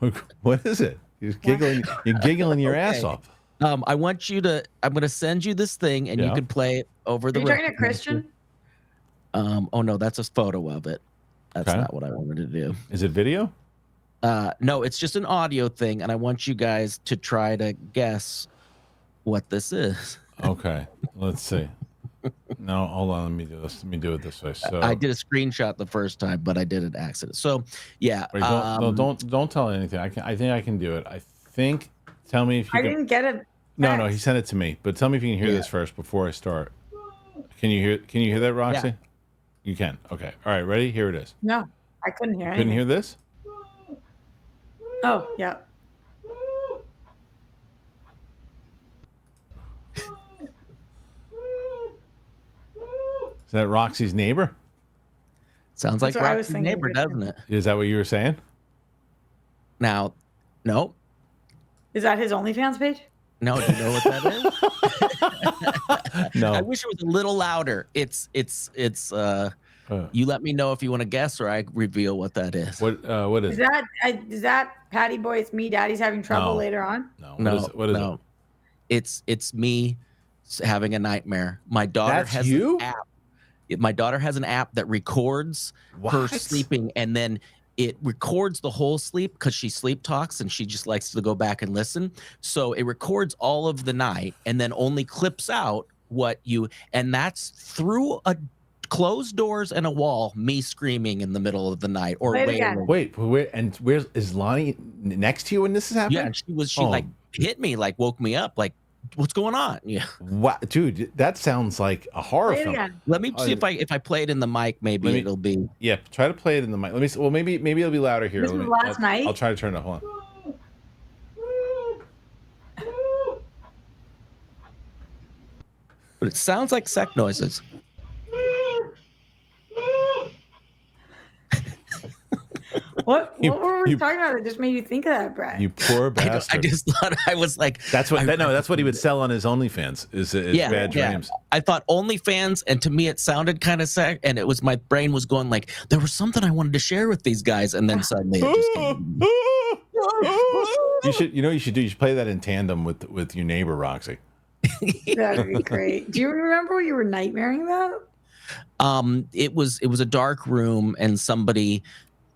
it. What is it? You're giggling your ass off. I'm going to send you this thing and you can play it over the. Are you talking to Kristian? Oh no, that's a photo of it. That's not what I wanted to do. Is it video? No, it's just an audio thing, and I want you guys to try to guess what this is. Okay, let's see. No, hold on. Let me do this. Let me do it this way. So I did a screenshot the first time, but I did an accident. So yeah, wait, don't tell anything. I think I can do it. I think. Tell me if you I can. didn't get it. No, he sent it to me. But tell me if you can hear Yeah. this first before I start. Can you hear? Can you hear that, Roxy? Yeah. You can. Okay. All right. Ready? Here it is. No, I couldn't hear Couldn't anything. hear this? Oh, yeah. Is that Roxy's neighbor? Sounds like That's what I was Roxy's thinking, neighbor, Kristian. doesn't it? Is that what you were saying? Now, no, Is that his OnlyFans page? no. Do you know what that is? No. I wish it was a little louder. It's you let me know if you want to guess, or I reveal what that is. What is it? Is that Patty Boy? It's me. Daddy's having trouble No. later on. No. No, What is no. it? It's me having a nightmare. My daughter That's has you? an app. My daughter has an app that records her What? sleeping, and then it records the whole sleep because she sleep talks and she just likes to go back and listen. So it records all of the night and then only clips out what you, and that's through a closed doors and a wall, me screaming in the middle of the night or Play it way again. away. Wait, and is Lonnie next to you when this is happening? Yeah, and she Oh. like hit me, like woke me up, like what's going on? Yeah. What, dude? That sounds like a horror Play it film. again. Let me see if I play it in the mic, maybe it'll be. Yeah, try to play it in the mic. Let me see. Well, maybe it'll be louder here. This was last night? I'll try to turn it up. Hold on. But it sounds like sex noises. What were we talking about that just made you think of that, Brett? You poor I bastard. just thought I was like, That's what he would sell on his OnlyFans. Is bad dreams. I thought OnlyFans, and to me it sounded kind of sad, and it was my brain was going like, there was something I wanted to share with these guys, and then suddenly it just came. You should play that in tandem with your neighbor Roxy. That'd be great. Do you remember what you were nightmaring about? It was a dark room, and somebody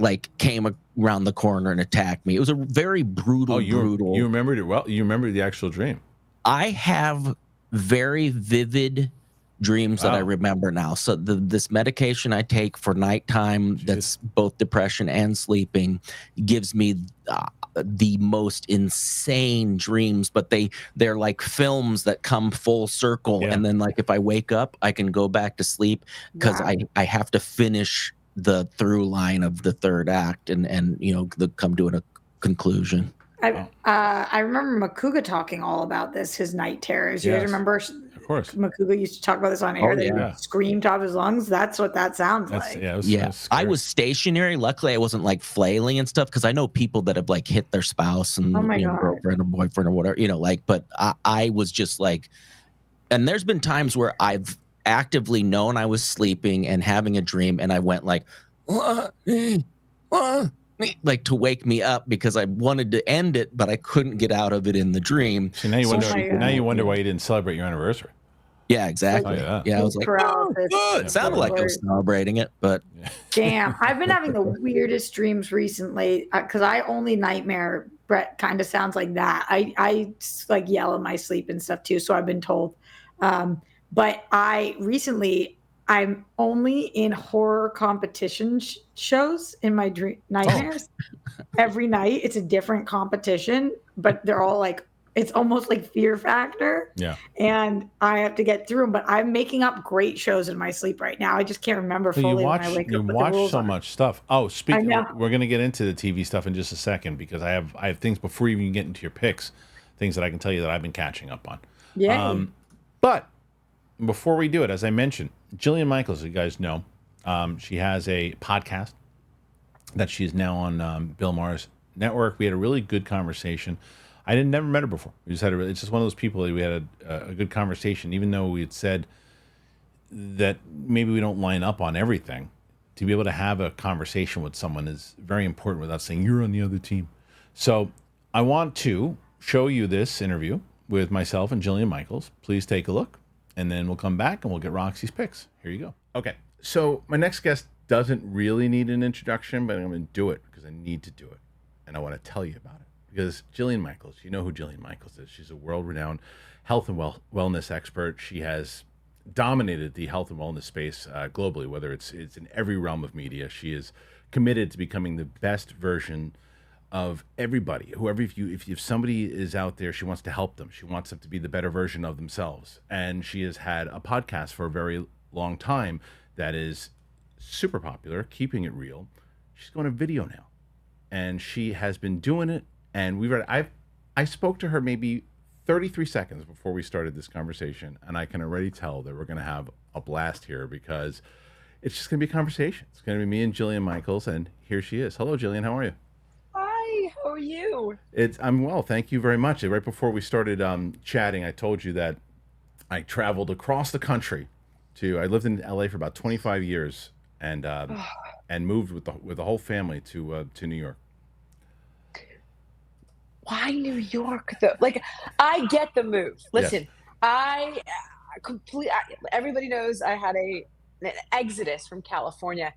like came around the corner and attacked me. It was a very brutal. You remembered it well. You remembered the actual dream. I have very vivid dreams that I remember now. So this medication I take for nighttime, that's both depression and sleeping, gives me the most insane dreams. But they're like films that come full circle, and then like if I wake up, I can go back to sleep because I have to finish the through line of the third act and come to a conclusion. I remember Makuga talking all about this, his night terrors. You guys remember? Of course. Makuga used to talk about this on air. He would scream top of his lungs. That's what that sounds like. I was stationary. Luckily, I wasn't like flailing and stuff because I know people that have like hit their spouse and girlfriend or boyfriend or whatever, but I was just like, and there's been times where I've actively known I was sleeping and having a dream, and I went like, like to wake me up because I wanted to end it, but I couldn't get out of it in the dream. So now you wonder why you didn't celebrate your anniversary. Yeah, exactly. I was like, it sounded like I was celebrating it, but damn, I've been having the weirdest dreams recently because I only nightmare. Brett kind of sounds like that. I like yell in my sleep and stuff too, so I've been told. But I'm only in horror competition shows in my nightmares. Every night it's a different competition, but they're all like, it's almost like Fear Factor. Yeah. And I have to get through them, but I'm making up great shows in my sleep right now. I just can't remember fully when I wake up. You watch so much stuff. Oh, we're going to get into the TV stuff in just a second because I have things before you even get into your picks, things that I can tell you that I've been catching up on. Yeah. But before we do it, as I mentioned, Jillian Michaels, you guys know, she has a podcast that she's now on Bill Maher's network. We had a really good conversation. I never met her before. We just it's just one of those people that we had a good conversation, even though we had said that maybe we don't line up on everything. To be able to have a conversation with someone is very important without saying you're on the other team. So I want to show you this interview with myself and Jillian Michaels. Please take a look. And then we'll come back and we'll get Roxy's picks. Here you go. Okay. So my next guest doesn't really need an introduction, but I'm going to do it because I need to do it. And I want to tell you about it. Because Jillian Michaels, you know who Jillian Michaels is. She's a world-renowned health and wellness expert. She has dominated the health and wellness space globally, whether it's in every realm of media. She is committed to becoming the best version of everybody. Whoever, if somebody is out there, she wants to help them. She wants them to be the better version of themselves. And she has had a podcast for a very long time that is super popular, keeping it real. She's going to video now, and she has been doing it. And I spoke to her maybe 33 seconds before we started this conversation, and I can already tell that we're going to have a blast here because it's just going to be a conversation. It's going to be me and Jillian Michaels, and here she is. Hello, Jillian. How are you? Hi. How are you? I'm well, thank you very much. Right before we started chatting, I told you that I traveled across the country I lived in LA for about 25 years, and moved with the whole family to New York. Why New York though? Like, I get the move. Listen, I everybody knows I had an exodus from California,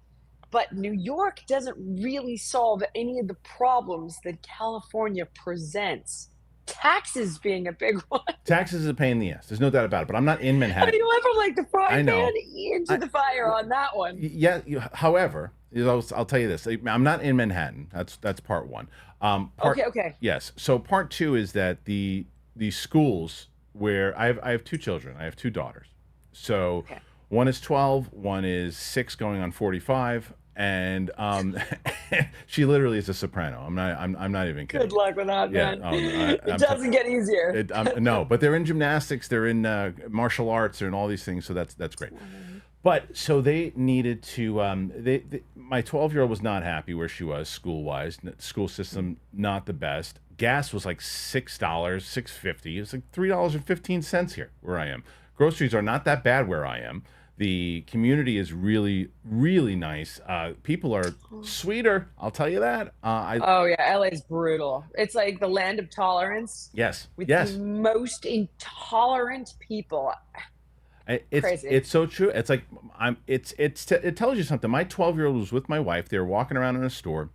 but New York doesn't really solve any of the problems that California presents. Taxes being a big one. Taxes is a pain in the ass. There's no doubt about it. But I'm not in Manhattan. You ever like the fry I know. pan into the fire on that one? Yeah. However, I'll tell you this: I'm not in Manhattan. That's part one. Okay. Yes. So part two is that the schools where I have two children. I have two daughters. So one is 12, one is 6, going on 45. And she literally is a soprano. I'm not even kidding. Good luck with that, man. It doesn't get easier. No, but they're in gymnastics, they're in martial arts, they're in all these things, so that's great. But so they needed to. My 12-year-old was not happy where she was school-wise. School system not the best. Gas was like $6, $6.50. It's like $3.15 here where I am. Groceries are not that bad where I am. The community is really, really nice. People are sweeter, I'll tell you that. Oh yeah, LA is brutal. It's like the land of tolerance. Yes. With the most intolerant people. Crazy. It's so true. It's like it tells you something. My 12-year-old was with my wife. They were walking around in a store,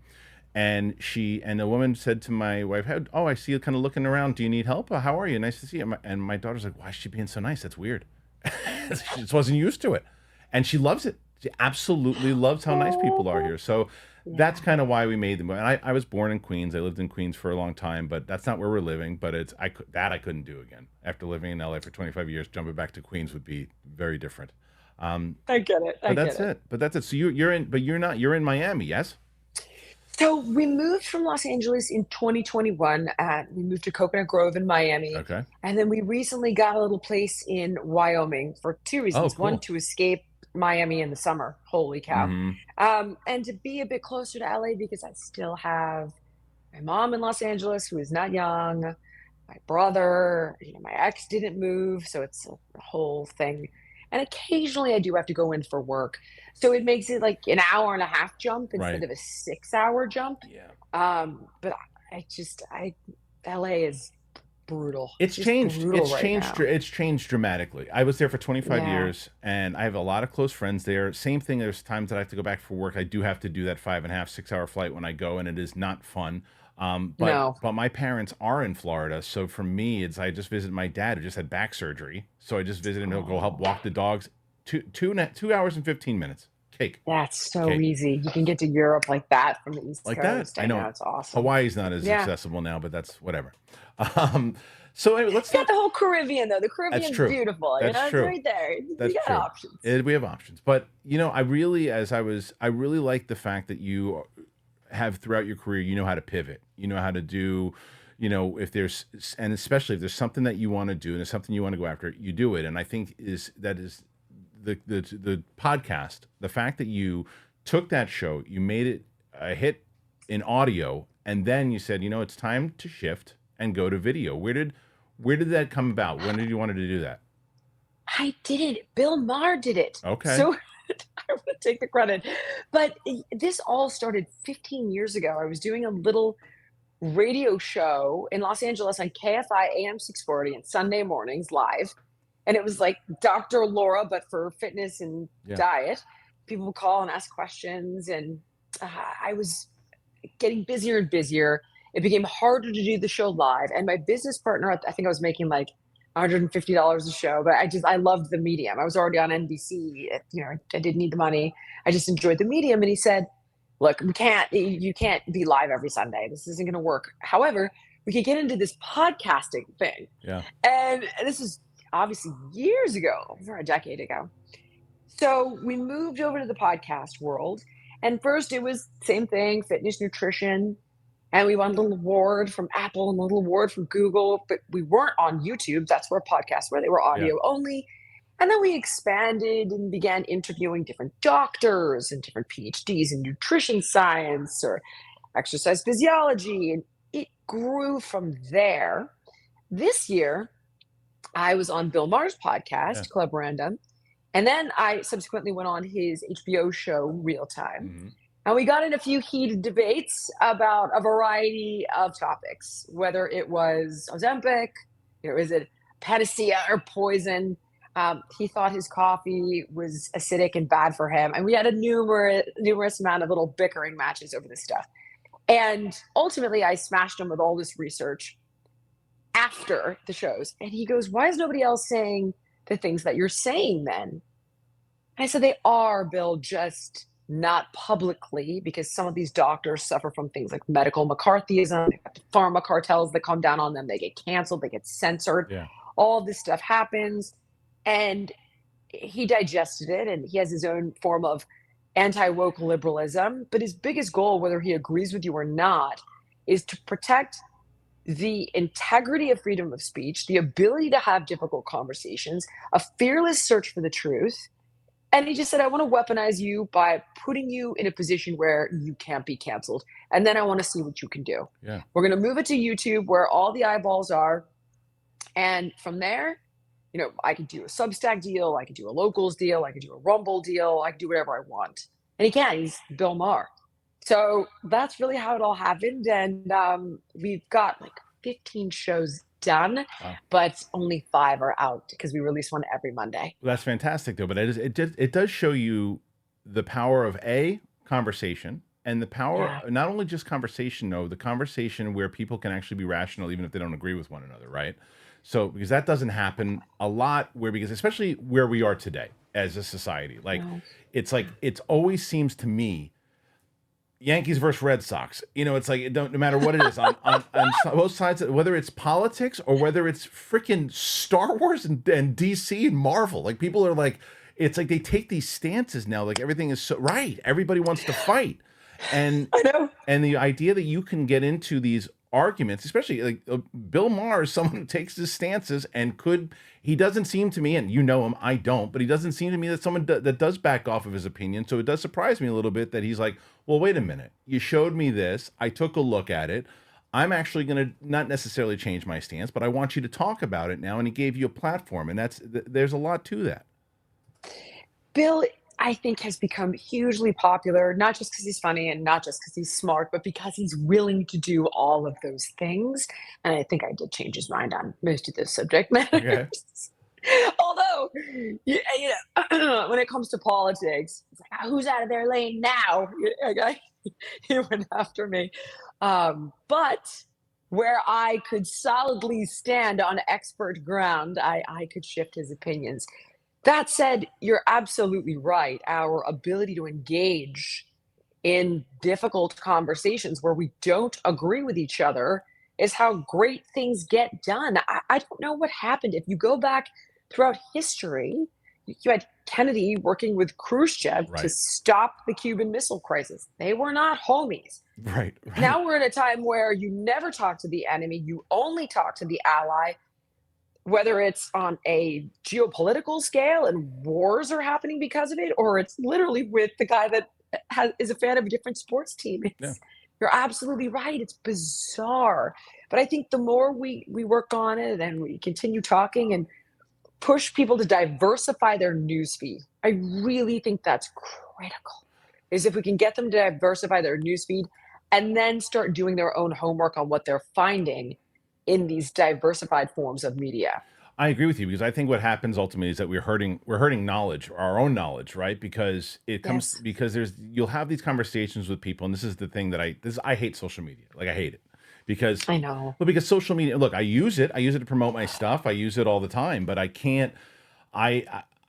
and the woman said to my wife, "Oh, I see you kind of looking around. Do you need help? How are you? Nice to see you." And my daughter's like, "Why is she being so nice? That's weird." She just wasn't used to it, and she loves it. She absolutely loves how nice people are here. So that's kind of why we made them. And I was born in Queens. I lived in Queens for a long time, but that's not where we're living. But I couldn't do again after living in LA for 25 years. Jumping back to Queens would be very different. I get it. But that's it. So you're in Miami, yes? So we moved from Los Angeles in 2021. We moved to Coconut Grove in Miami. Okay. And then we recently got a little place in Wyoming for two reasons. Cool. One, to escape Miami in the summer. Holy cow. Mm-hmm. And to be a bit closer to LA because I still have my mom in Los Angeles who is not young, my brother, my ex didn't move. So it's a whole thing. And occasionally I do have to go in for work. So it makes it like an hour and a half jump instead of a 6-hour jump. Yeah. But LA is brutal. It's changed dramatically. I was there for 25 years, and I have a lot of close friends there. Same thing. There's times that I have to go back for work. I do have to do that 5.5, 6-hour flight when I go, and it is not fun. But my parents are in Florida, so for me, I just visit my dad who just had back surgery. So I just visit him. He'll go help walk the dogs. 2 hours and 15 minutes. Cake. That's so easy. You can get to Europe like that from the East like Coast. That. I know. It's awesome. Hawaii's not as accessible now, but that's whatever. So anyway, let's got the whole Caribbean though. The Caribbean's beautiful. That's true. It's right there. That's got true. Options. We have options. But I really like the fact that you have throughout your career, you know how to pivot. You know how to do, and especially if there's something that you want to do and there's something you want to go after, you do it. And I think that is the podcast, the fact that you took that show, you made it a hit in audio, and then you said, it's time to shift and go to video. Where did that come about? When did you want to do that? I did it. Bill Maher did it. Okay. So I want to take the credit. But this all started 15 years ago. I was doing a little radio show in Los Angeles on KFI AM 640 on Sunday mornings live. And it was like Dr. Laura, but for fitness and diet. People would call and ask questions. And I was getting busier and busier. It became harder to do the show live. And my business partner, I think I was making like $150 a show, but I loved the medium. I was already on NBC. I didn't need the money. I just enjoyed the medium. And he said, look, you can't be live every Sunday. This isn't going to work. However, we could get into this podcasting thing. Yeah. And this is obviously years ago, over a decade ago. So we moved over to the podcast world. And first it was same thing, fitness, nutrition. And we won a little award from Apple and a little award from Google, but we weren't on YouTube. That's where podcasts were. They were audio only. And then we expanded and began interviewing different doctors and different PhDs in nutrition science or exercise physiology. And it grew from there. This year, I was on Bill Maher's podcast, Club Random. And then I subsequently went on his HBO show, Real Time. And we got in a few heated debates about a variety of topics, whether it was Ozempic, is it panacea or poison? He thought his coffee was acidic and bad for him. And we had a numerous amount of little bickering matches over this stuff. And ultimately, I smashed him with all this research after the shows. And he goes, why is nobody else saying the things that you're saying then? And I said, they are, Bill, just not publicly, because some of these doctors suffer from things like medical McCarthyism, pharma cartels that come down on them. They get canceled, they get censored. All this stuff happens. And he digested it, and he has his own form of anti-woke liberalism. But his biggest goal, whether he agrees with you or not, is to protect the integrity of freedom of speech, the ability to have difficult conversations, a fearless search for the truth. And he just said, I want to weaponize you by putting you in a position where you can't be canceled. And then I want to see what you can do. We're going to move it to YouTube where all the eyeballs are. And from there, I could do a Substack deal. I could do a Locals deal. I could do a Rumble deal. I could do whatever I want. And he can. He's Bill Maher. So that's really how it all happened. And we've got like 15 shows done, but only 5 are out because we release one every Monday. Well, that's fantastic, though. But it does show you the power of conversation, and the power not only just conversation, the conversation where people can actually be rational even if they don't agree with one another, right? So because that doesn't happen a lot, because especially where we are today as a society, it's like it always seems to me. Yankees versus Red Sox. It's like no matter what it is on both sides, whether it's politics or whether it's freaking Star Wars and DC and Marvel. Like people are like, it's like they take these stances now. Like everything is so right. Everybody wants to fight, and I know. And the idea that you can get into these arguments, especially like Bill Maher is someone who takes his stances and he doesn't seem to me, and him, I don't, but he doesn't seem to me that someone that does back off of his opinion. So it does surprise me a little bit that he's like, well, wait a minute, you showed me this, I took a look at it, I'm actually going to not necessarily change my stance, but I want you to talk about it now. And he gave you a platform, and there's a lot to that. Bill, I think, has become hugely popular, not just because he's funny and not just because he's smart, but because he's willing to do all of those things. And I think I did change his mind on most of those subject matters. Although, when it comes to politics, it's like, who's out of their lane now? He went after me. But where I could solidly stand on expert ground, I could shift his opinions. That said, you're absolutely right. Our ability to engage in difficult conversations where we don't agree with each other is how great things get done. I don't know what happened. If you go back throughout history, you had Kennedy working with Khrushchev to stop the Cuban Missile Crisis. They were not homies. Right. Now we're in a time where you never talk to the enemy. You only talk to the ally. Whether it's on a geopolitical scale and wars are happening because of it, or it's literally with the guy that is a fan of a different sports team. You're absolutely right. It's bizarre. But I think the more we work on it and we continue talking and push people to diversify their newsfeed, I really think that's critical, is if we can get them to diversify their newsfeed and then start doing their own homework on what they're finding in these diversified forms of media. I agree with you, because I think what happens ultimately is that we're hurting knowledge, our own knowledge, right? Because it comes because you'll have these conversations with people, and this is the thing that I hate social media. Like I hate it because I know. well, because social media. Look, I use it to promote my stuff. I use it all the time, but I can't.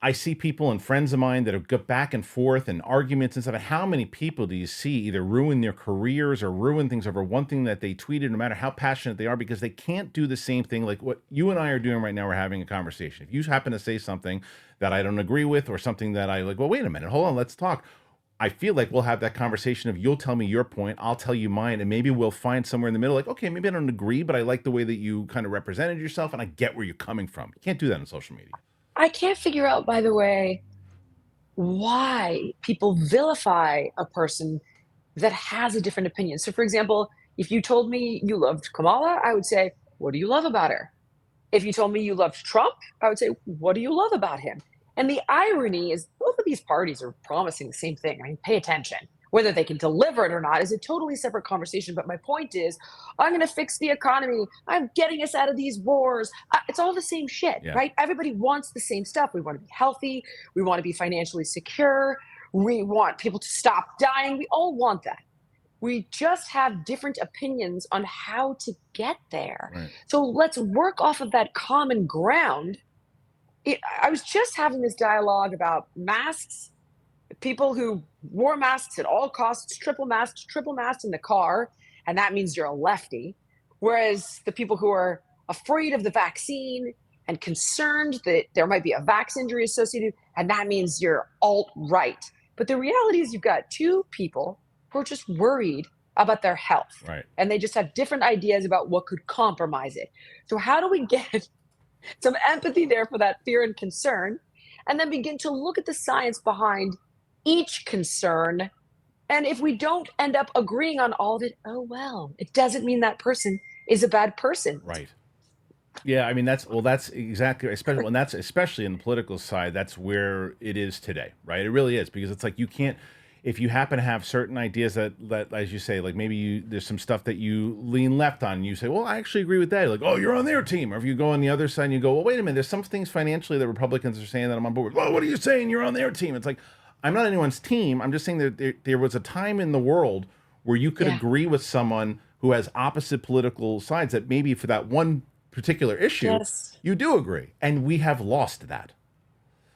I see people and friends of mine that have got back and forth and arguments and stuff. And how many people do you see either ruin their careers or ruin things over one thing that they tweeted, no matter how passionate they are, because they can't do the same thing like what you and I are doing right now. We're having a conversation. If you happen to say something that I don't agree with or something that I like, well, wait a minute, hold on, let's talk. I feel like we'll have that conversation of you'll tell me your point, I'll tell you mine, and maybe we'll find somewhere in the middle. Like, okay, maybe I don't agree, but I like the way that you kind of represented yourself, and I get where you're coming from. You can't do that on social media. I can't figure out, by the way, why people vilify a person that has a different opinion. So, for example, if you told me you loved Kamala, I would say, what do you love about her? If you told me you loved Trump, I would say, what do you love about him? And the irony is both of these parties are promising the same thing. I mean, pay attention. Whether they can deliver it or not is a totally separate conversation. But my point is, I'm going to fix the economy. I'm getting us out of these wars. It's all the same shit, right? Everybody wants the same stuff. We want to be healthy. We want to be financially secure. We want people to stop dying. We all want that. We just have different opinions on how to get there. Right. So let's work off of that common ground. I was just having this dialogue about masks. People who wore masks at all costs, triple masked in the car, and that means you're a lefty. Whereas the people who are afraid of the vaccine and concerned that there might be a vax injury associated, and that means you're alt-right. But the reality is you've got two people who are just worried about their health. Right. And they just have different ideas about what could compromise it. So how do we get some empathy there for that fear and concern, and then begin to look at the science behind each concern? And if we don't end up agreeing on all of it, oh well, it doesn't mean that person is a bad person. Right. Yeah, I mean that's exactly, especially in the political side, that's where it is today, right? It really is, because it's like you can't, if you happen to have certain ideas that as you say, like maybe there's some stuff that you lean left on and you say, well, I actually agree with that. You're like, oh, you're on their team. Or if you go on the other side and you go, well, wait a minute, there's some things financially that Republicans are saying that I'm on board with. Well, what are you saying? You're on their team. It's like, I'm not anyone's team. I'm just saying that there was a time in the world where you could agree with someone who has opposite political sides, that maybe for that one particular issue, you do agree. And we have lost that.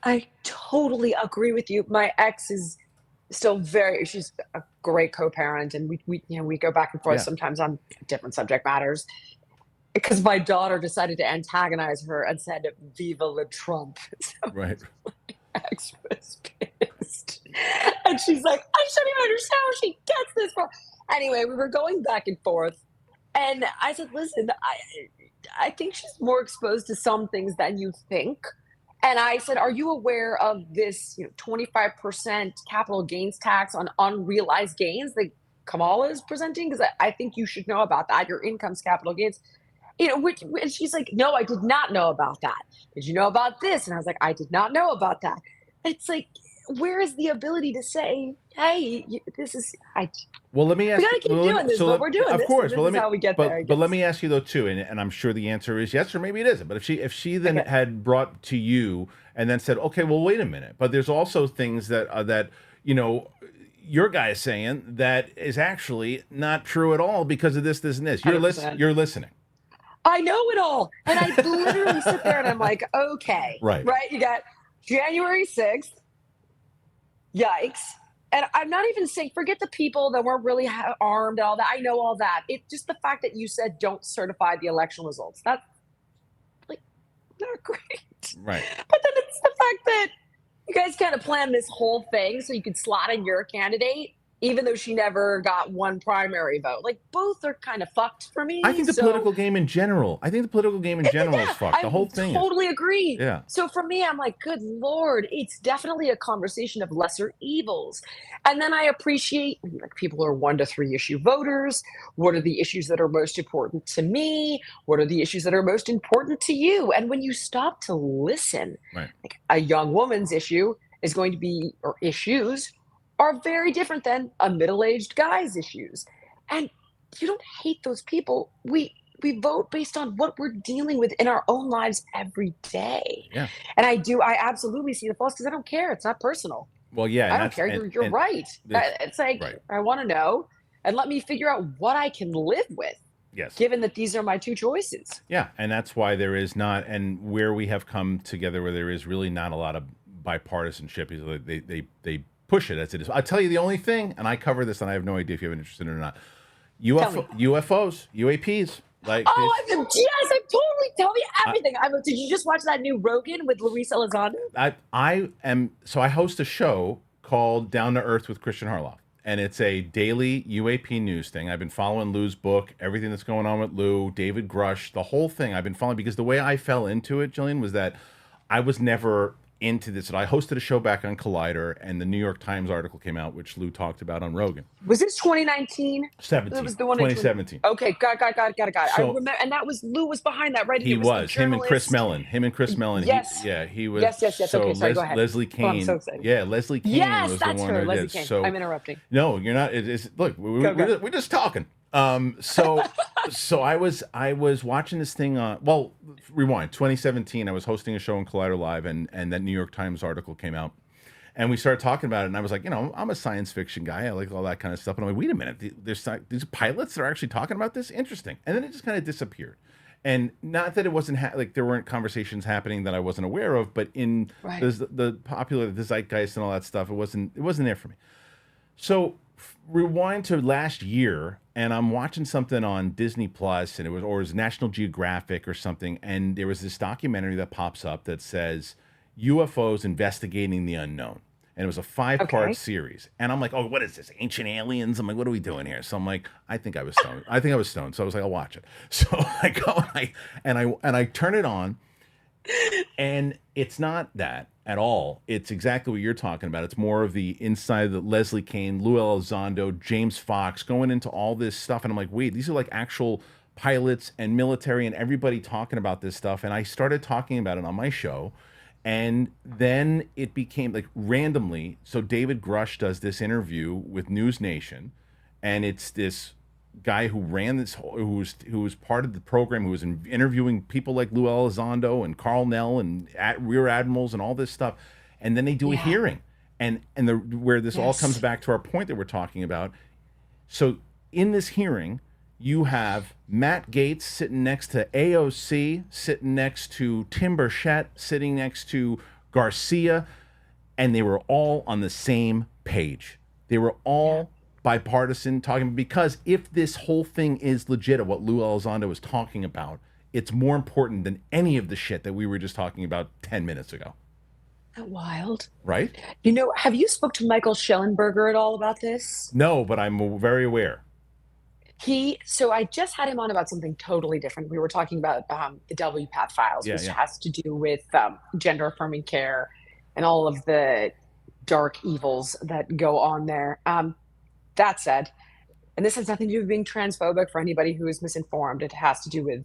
I totally agree with you. My ex is still she's a great co-parent, and we go back and forth sometimes on different subject matters, because my daughter decided to antagonize her and said, "Viva le Trump." So right. My ex was pissed. And she's like, I shouldn't even understand where she gets this from. Anyway, we were going back and forth, and I said, listen, I think she's more exposed to some things than you think. And I said, are you aware of this 25% capital gains tax on unrealized gains that Kamala is presenting? Because I think you should know about that. Your income's capital gains. And she's like, no, I did not know about that. Did you know about this? And I was like, I did not know about that. And it's like, where is the ability to say, hey, this is, well, let me ask we gotta keep doing this, but we're doing of this. course. This well, is how we get there. But let me ask you though too, and I'm sure the answer is yes, or maybe it isn't. But if she then had brought to you and then said, okay, well, wait a minute, but there's also things that your guy is saying that is actually not true at all because of this, and this. You're listening. I know it all. And I literally sit there and I'm like, okay. Right. You got January 6th. Yikes. And I'm not even saying, forget the people that weren't really armed and all that. I know all that. It's just the fact that you said don't certify the election results. That's like not great. Right. But then it's the fact that you guys kind of planned this whole thing so you could slot in your candidate, even though she never got one primary vote. Like, both are kind of fucked for me. I think the political game in general. is fucked. The whole thing. I totally agree. Yeah. So for me, I'm like, good Lord, it's definitely a conversation of lesser evils. And then I appreciate, like, people are 1 to 3 issue voters. What are the issues that are most important to me? What are the issues that are most important to you? And when you stop to listen, like, a young woman's issue is going to be, or issues are very different than a middle-aged guy's issues. And you don't hate those people. We vote based on what we're dealing with in our own lives every day. Yeah. And I absolutely see the flaws because I don't care. It's not personal. Well, yeah. I don't care. You're right. It's like, I want to know and let me figure out what I can live with. Yes. given that these are my two choices. Yeah, and that's why there is not, and where we have come together where there is really not a lot of bipartisanship, is they push it as it is. I'll tell you the only thing, and I cover this, and I have no idea if you have an interest in it or not. UFOs, UAPs. Like Oh, yes, I'm totally. Tell me everything. Did you just watch that new Rogan with Luis Elizondo? I host a show called Down to Earth with Kristian Harloff, and it's a daily UAP news thing. I've been following Lou's book, everything that's going on with Lou, David Grush, the whole thing. I've been following because the way I fell into it, Jillian, was that I was never into this. And I hosted a show back on Collider, and the New York Times article came out, which Lou talked about on Rogan. Was this 2019? 17. It was the one 2017. Okay, got it. So, I remember, and that was Lou was behind that, right? He was him and Chris Mellon. Yes. He was. Yes. So okay, sorry, go ahead. Leslie Kane. Oh, I'm so excited. Yeah, Leslie Kane Yes, was the that's one her. who Leslie did. Kane. So I'm interrupting. No, you're not. Look, we're just talking. So I was watching this thing on. Well, rewind. 2017. I was hosting a show on Collider Live, and that New York Times article came out. And we started talking about it, and I was like, I'm a science fiction guy. I like all that kind of stuff. And I'm like, wait a minute, there's these pilots that are actually talking about this? Interesting. And then it just kind of disappeared. And not that it wasn't like there weren't conversations happening that I wasn't aware of, but in the popular, the zeitgeist and all that stuff, it wasn't there for me. So rewind to last year, and I'm watching something on Disney Plus, and it was National Geographic or something, and there was this documentary that pops up that says UFOs investigating the unknown. And it was a 5-part series. And I'm like, oh, what is this? Ancient aliens? I'm like, what are we doing here? So I'm like, I think I was stoned. So I was like, I'll watch it. So I go and I turn it on, and it's not that at all. It's exactly what you're talking about. It's more of the inside of the Leslie Kane, Lou Elizondo, James Fox, going into all this stuff. And I'm like, wait, these are like actual pilots and military and everybody talking about this stuff. And I started talking about it on my show. And then it became like randomly. So David Grush does this interview with News Nation, and it's this guy who ran this, who was part of the program, who was interviewing people like Lou Elizondo and Carl Nell and rear admirals and all this stuff. And then they do a hearing, and where this all comes back to our point that we're talking about. So in this hearing, you have Matt Gaetz sitting next to AOC, sitting next to Tim Burchett, sitting next to Garcia, and they were all on the same page. They were all bipartisan, talking, because if this whole thing is legit of what Lou Elizondo was talking about, it's more important than any of the shit that we were just talking about 10 minutes ago. Isn't that wild? Right? Have you spoke to Michael Schellenberger at all about this? No, but I'm very aware. So I just had him on about something totally different. We were talking about the WPATH files, which has to do with gender affirming care and all of the dark evils that go on there. That said, and this has nothing to do with being transphobic for anybody who is misinformed. It has to do with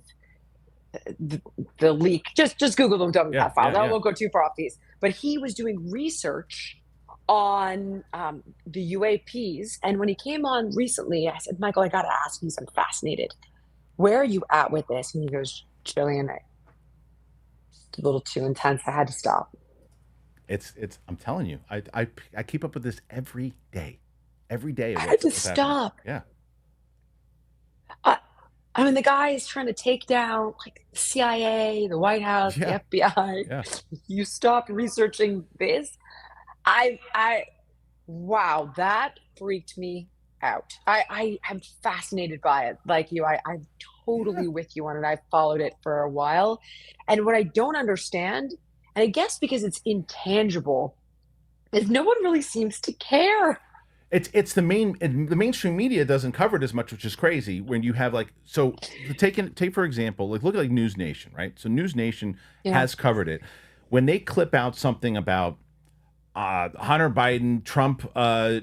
the leak. Just Google the WPATH files. I won't go too far off these. But he was doing research on the UAPs, and when he came on recently, I said, Michael, I gotta ask you, I'm fascinated. Where are you at with this? And he goes, Jillian, it's a little too intense. I had to stop. It's I'm telling you, I keep up with this every day. Every day. I had to stop. Yeah. I mean, the guy is trying to take down like the CIA, the White House, the FBI. Yeah. You stopped researching this? Wow, that freaked me out. I am fascinated by it. Like you, I'm totally with you on it. I've followed it for a while. And what I don't understand, and I guess because it's intangible, is no one really seems to care. It's the mainstream media doesn't cover it as much, which is crazy. When you have take for example, look at News Nation, right? So News Nation has covered it. When they clip out something about Hunter Biden, Trump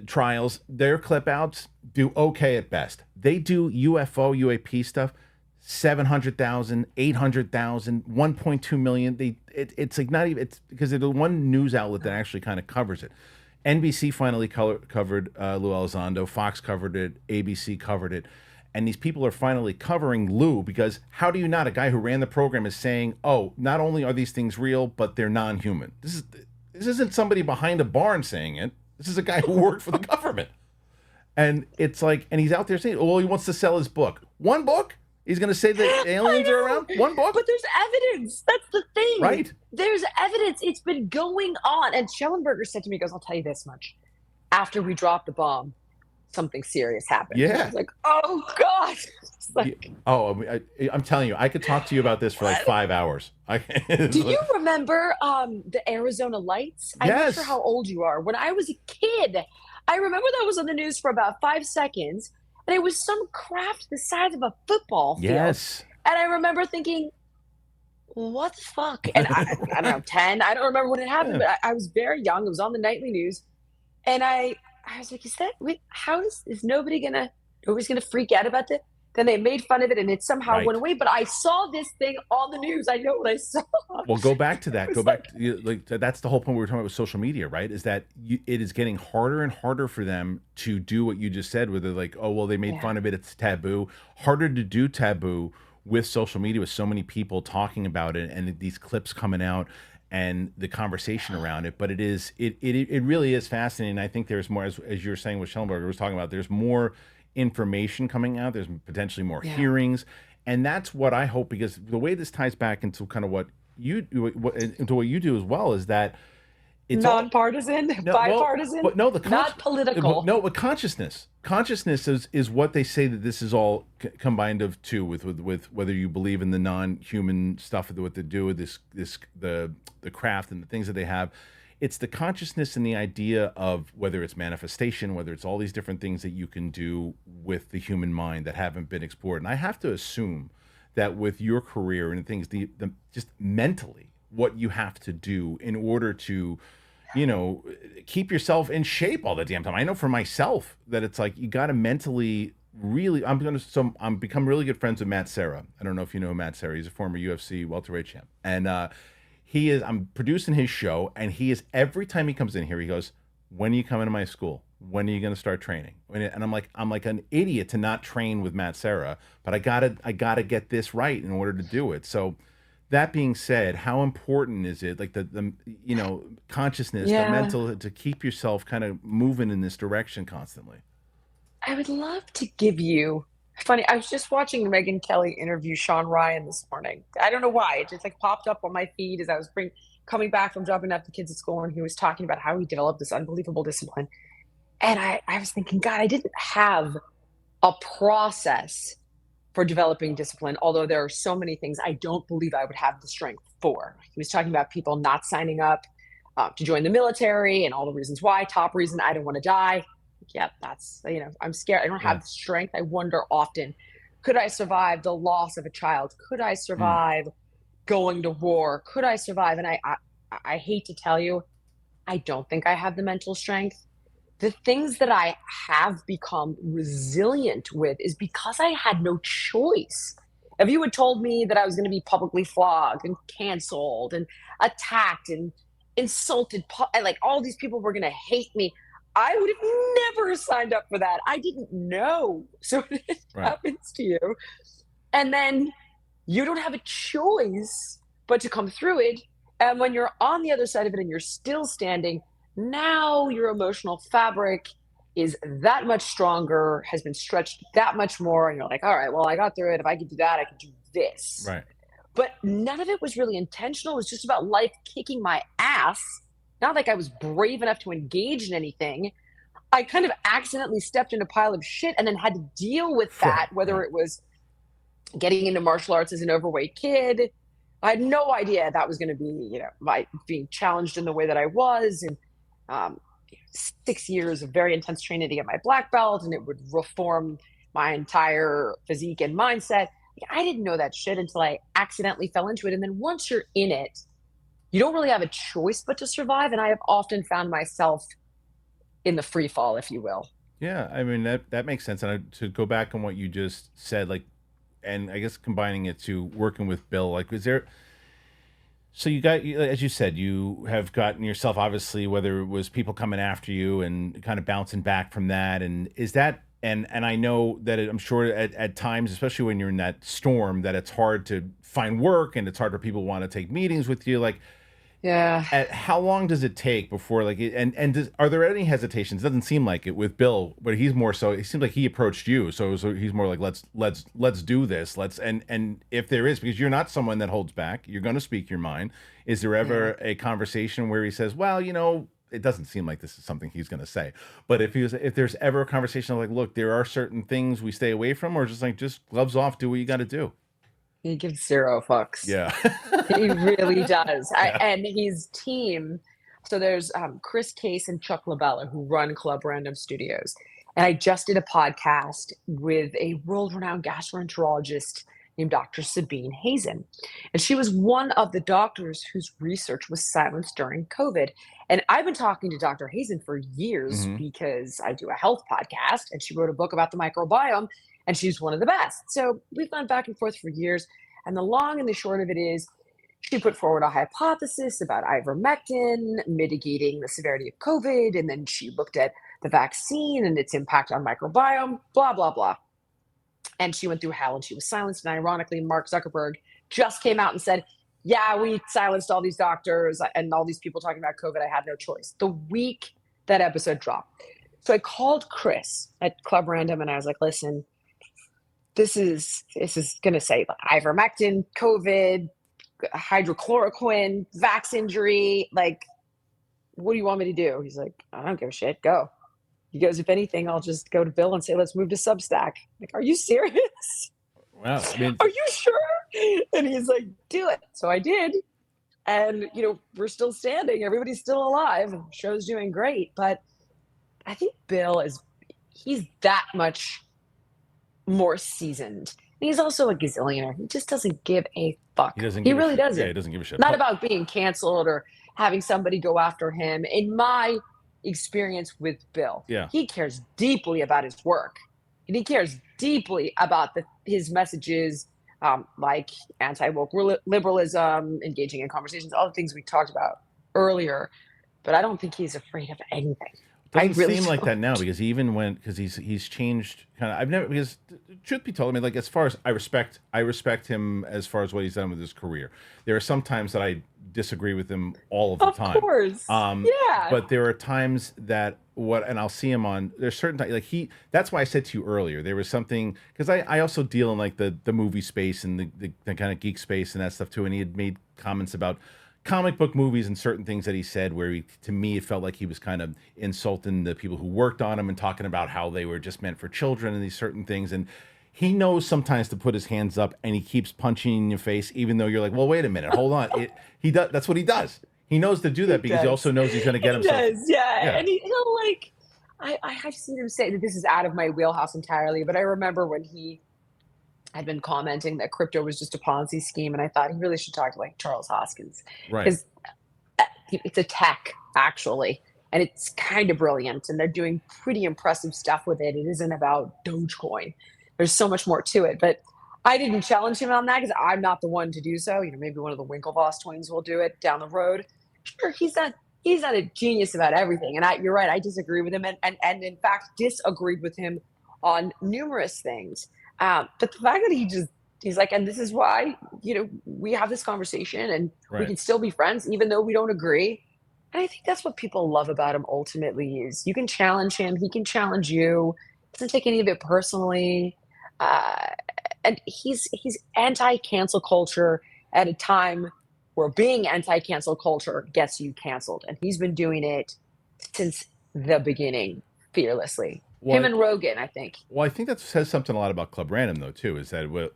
trials, their clip outs do okay at best. They do UAP stuff, 700,000, 800,000, 1.2 million. It's like not even, it's because they're the one news outlet that actually kind of covers it. NBC finally covered Lou Elizondo, Fox covered it, ABC covered it, and these people are finally covering Lou, because how do you not? A guy who ran the program is saying, oh, not only are these things real, but they're non-human. This isn't somebody behind a barn saying it. This is a guy who worked for the government. And it's like, and he's out there saying, well, he wants to sell his book. One book? He's going to say that aliens are around? One book? But there's evidence. That's the thing. Right. There's evidence. It's been going on. And Schellenberger said to me, he goes, I'll tell you this much. After we dropped the bomb, something serious happened. Yeah. I was like, oh, God. Like, I'm telling you, I could talk to you about this for like 5 hours. do you remember the Arizona lights? I'm not sure how old you are. When I was a kid, I remember that was on the news for about 5 seconds. And it was some craft the size of a football field. Yes. And I remember thinking, what the fuck? And I don't know, 10. I don't remember when it happened, but I was very young. It was on the nightly news. And I was like, is nobody's gonna freak out about this? Then they made fun of it and it somehow went away. But I saw this thing on the news. I know what I saw. Well, go back to that. That's the whole point we were talking about with social media, right? Is that it is getting harder and harder for them to do what you just said, where they're like, oh, well, they made fun of it. It's taboo. Harder to do taboo with social media, with so many people talking about it and these clips coming out and the conversation around it. But it really is fascinating. I think there's more, as you were saying with Schellenberger was talking about, there's more information coming out. There's potentially more hearings. And that's what I hope, because the way this ties back into kind of what you do as well is that it's nonpartisan, bipartisan, not political. But consciousness is what they say that this is all combined of too, with whether you believe in the non-human stuff, what they do with the craft and the things that they have. It's the consciousness and the idea of whether it's manifestation, whether it's all these different things that you can do with the human mind that haven't been explored. And I have to assume that with your career and things, the just mentally, what you have to do in order to, keep yourself in shape all the damn time. I know for myself that it's like you got to mentally really. I'm become really good friends with Matt Serra. I don't know if you know Matt Serra. He's a former UFC welterweight champ, and I'm producing his show, and he is, every time he comes in here, he goes, when are you coming to my school? When are you going to start training? And I'm like an idiot to not train with Matt Serra, but I gotta get this right in order to do it. So that being said, how important is it, like the consciousness, the mental, to keep yourself kind of moving in this direction constantly? I would love to give you, funny, I was just watching Megyn Kelly interview Sean Ryan this morning. I don't know why. It just like popped up on my feed as I was coming back from dropping off the kids at school, and he was talking about how he developed this unbelievable discipline. And I was thinking, God, I didn't have a process for developing discipline, although there are so many things I don't believe I would have the strength for. He was talking about people not signing up to join the military and all the reasons why. Top reason, I don't want to die. Yeah, that's, I'm scared. I don't have the strength. I wonder often, could I survive the loss of a child? Could I survive going to war? Could I survive? And I hate to tell you, I don't think I have the mental strength. The things that I have become resilient with is because I had no choice. If you had told me that I was going to be publicly flogged and canceled and attacked and insulted, and like all these people were going to hate me, I would have never signed up for that. I didn't know. So it happens to you. And then you don't have a choice but to come through it. And when you're on the other side of it and you're still standing, now your emotional fabric is that much stronger, has been stretched that much more. And you're like, all right, well, I got through it. If I could do that, I could do this. Right. But none of it was really intentional. It was just about life kicking my ass. Not like I was brave enough to engage in anything. I kind of accidentally stepped in a pile of shit and then had to deal with that, whether it was getting into martial arts as an overweight kid. I had no idea that was going to be, by being challenged in the way that I was. And 6 years of very intense training to get my black belt, and it would reform my entire physique and mindset. I didn't know that shit until I accidentally fell into it. And then once you're in it, you don't really have a choice but to survive. And I have often found myself in the free fall, if you will. Yeah, I mean, that makes sense. And to go back on what you just said, like, and I guess combining it to working with Bill, like, is there, so you got, as you said, you have gotten yourself, obviously, whether it was people coming after you and kind of bouncing back from that. And is that, and I know that I'm sure at times, especially when you're in that storm, that it's hard to find work and it's hard for people who want to take meetings with you. Like, Yeah. how long does it take before are there any hesitations? It doesn't seem like it with Bill, but he's more so. It seems like he approached you, so he's more like let's do this. And if there is, because you're not someone that holds back, you're going to speak your mind. Is there ever a conversation where he says, well, it doesn't seem like this is something he's going to say, but if there's ever a conversation like, look, there are certain things we stay away from, or just gloves off, do what you got to do. He gives zero fucks. Yeah. He really does. And his team, so there's Chris Case and Chuck Labella who run Club Random Studios. And I just did a podcast with a world-renowned gastroenterologist named Dr. Sabine Hazen. And she was one of the doctors whose research was silenced during COVID. And I've been talking to Dr. Hazen for years because I do a health podcast, and she wrote a book about the microbiome, and she's one of the best. So we've gone back and forth for years. And the long and the short of it is, she put forward a hypothesis about ivermectin mitigating the severity of COVID. And then she looked at the vaccine and its impact on microbiome, blah, blah, blah. And she went through hell and she was silenced. And ironically, Mark Zuckerberg just came out and said, yeah, we silenced all these doctors and all these people talking about COVID. I had no choice. The week that episode dropped. So I called Chris at Club Random and I was like, listen, this is going to say ivermectin, COVID, hydrochloroquine, vax injury. Like, what do you want me to do? He's like, I don't give a shit. Go. He goes, if anything, I'll just go to Bill and say, let's move to Substack. Like, are you serious? Wow. I mean, are you sure? And he's like, do it. So I did. And, we're still standing. Everybody's still alive. The show's doing great. But I think Bill he's that much more seasoned. And he's also a gazillionaire. He just doesn't give a fuck. He really doesn't. Yeah, he doesn't give a shit. Not about being canceled or having somebody go after him. In my experience with Bill, he cares deeply about his work. And he cares deeply about his messages, like anti-woke liberalism, engaging in conversations, all the things we talked about earlier. But I don't think he's afraid of anything. Doesn't seem like that now, because he's changed kind of. Because truth be told, I mean, like, as far as I respect him as far as what he's done with his career. There are some times that I disagree with him all of the time. Of course. Yeah. But there are times that and I'll see him on, there's certain times, like that's why I said to you earlier, there was something, because I also deal in like the movie space and the kind of geek space and that stuff too. And he had made comments about comic book movies and certain things that he said where to me, it felt like he was kind of insulting the people who worked on them and talking about how they were just meant for children and these certain things. And he knows sometimes to put his hands up, and he keeps punching in your face, even though you're like, well, wait a minute, hold on. He does. That's what he does. He knows to do that because he also knows he's going to get himself. He does, yeah. And he'll like, I have seen him say that this is out of my wheelhouse entirely, but I remember when he had been commenting that crypto was just a Ponzi scheme, and I thought he really should talk to like Charles Hoskins. Right. Because it's a tech, actually, and it's kind of brilliant, and they're doing pretty impressive stuff with it. It isn't about Dogecoin. There's so much more to it, but I didn't challenge him on that because I'm not the one to do so. Maybe one of the Winklevoss twins will do it down the road. Sure, he's not a genius about everything, and you're right. I disagree with him, and in fact disagreed with him on numerous things. But the fact that he's like, and this is why we have this conversation, and we can still be friends even though we don't agree. And I think that's what people love about him. Ultimately, is you can challenge him, he can challenge you. Doesn't take any of it personally. And he's anti-cancel culture at a time where being anti-cancel culture gets you canceled. And he's been doing it since the beginning, fearlessly. Well, him and Rogan, I think. Well, I think that says something a lot about Club Random, though, too, is that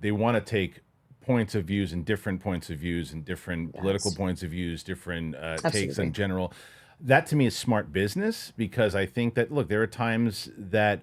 they want to take points of views and different points of views and different political points of views, different takes in general. That, to me, is smart business, because I think that, look, there are times that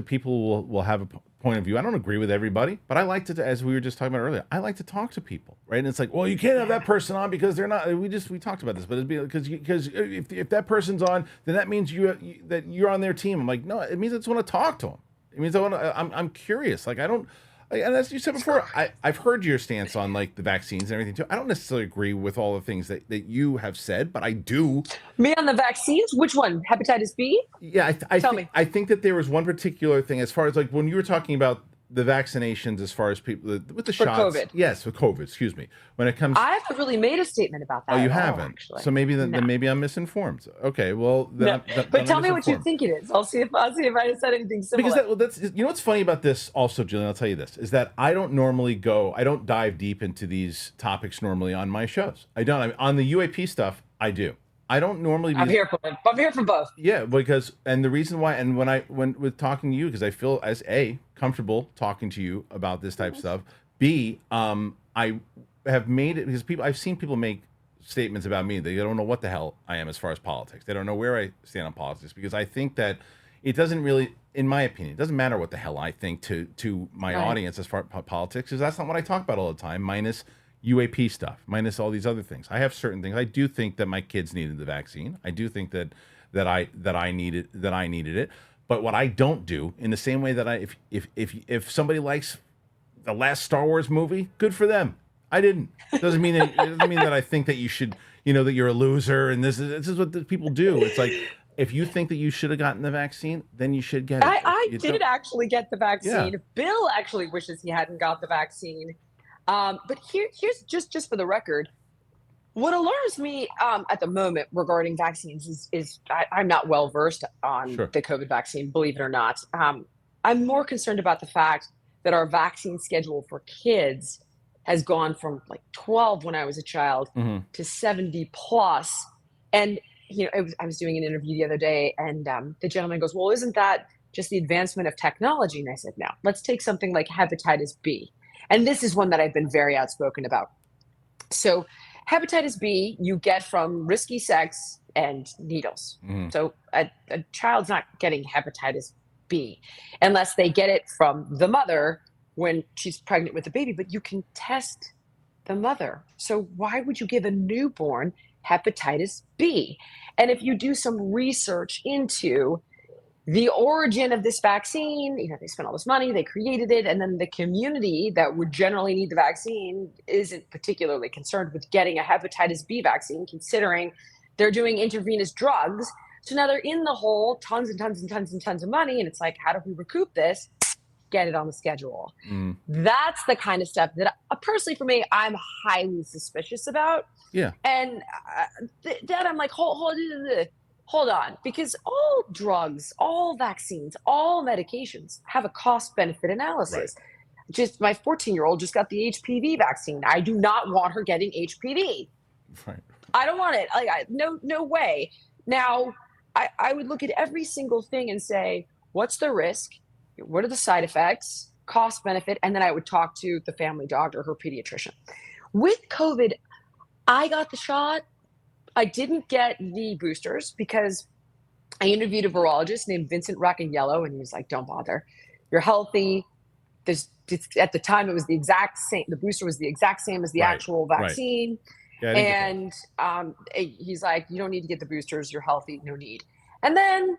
people will have a point of view. I don't agree with everybody, but I like to, as we were just talking about earlier, I like to talk to people, right? And it's like, well, you can't have that person on because they're not. We talked about this, but it'd be because if that person's on, then that means that you're on their team. I'm like, no, it means I just want to talk to them. It means I'm curious. Like, I don't. And as you said before, I've heard your stance on like the vaccines and everything too. I don't necessarily agree with all the things that you have said, but I do. Me on the vaccines? Which one? Hepatitis B? Yeah, I think that there was one particular thing as far as like when you were talking about the vaccinations as far as people with the For shots. COVID. Yes, for COVID. Excuse me. When it comes, I haven't really made a statement about that. oh, you at all, haven't. actually. So maybe No. then maybe I'm misinformed. Okay, well, then No. But tell me what you think it is. I'll see if I said anything similar. Because that's you know what's funny about this also, Jillian. I'll tell you this is that I don't dive deep into these topics normally on my shows. I don't. I mean, on the UAP stuff, I do. I don't normally. I'm here for both. Yeah, because and the reason why, and when with talking to you, because I feel as A, comfortable talking to you about this type of stuff. B, I have made it because I've seen people make statements about me. They don't know what the hell I am as far as politics. They don't know where I stand on politics because I think that it doesn't really, in my opinion, it doesn't matter what the hell I think to my audience as far as politics, because that's not what I talk about all the time. Minus UAP stuff, minus all these other things. I have certain things. I do think that my kids needed the vaccine. I do think that I needed it. But what I don't do, in the same way that if somebody likes the last Star Wars movie, good for them. I didn't. It doesn't mean that I think that you should, that you're a loser and this is what the people do. It's like if you think that you should have gotten the vaccine, then you should get it. I did actually get the vaccine. Yeah. Bill actually wishes he hadn't got the vaccine. But here's just for the record, what alarms me at the moment regarding vaccines is I'm not well versed on the COVID vaccine, believe it or not. I'm more concerned about the fact that our vaccine schedule for kids has gone from like 12 when I was a child to 70 plus. And I was doing an interview the other day, and the gentleman goes, "Well, isn't that just the advancement of technology?" And I said, "No, let's take something like hepatitis B." And this is one that I've been very outspoken about. So hepatitis B, you get from risky sex and needles. So a child's not getting hepatitis B unless they get it from the mother when she's pregnant with the baby, but you can test the mother. So why would you give a newborn hepatitis B? And if you do some research into the origin of this vaccine, they spent all this money, they created it, and then the community that would generally need the vaccine isn't particularly concerned with getting a hepatitis B vaccine, considering they're doing intravenous drugs. So now they're in the hole, tons and tons and tons and tons of money, and it's like, how do we recoup this? Get it on the schedule. That's the kind of stuff that personally for me, I'm highly suspicious about. Yeah. And then I'm like, hold on, because all drugs, all vaccines, all medications have a cost benefit analysis. Right. Just my 14-year-old just got the HPV vaccine. I do not want her getting HPV. Right. I don't want it. No way. Now, I would look at every single thing and say, what's the risk? What are the side effects, cost benefit? And then I would talk to the family doctor, her pediatrician. With COVID, I got the shot. I didn't get the boosters because I interviewed a virologist named Vincent Racaniello, and he was like, don't bother. You're healthy. At the time, it was the exact same. The booster was the exact same as the actual vaccine. Right. Yeah, and he's like, you don't need to get the boosters. You're healthy. No need. And then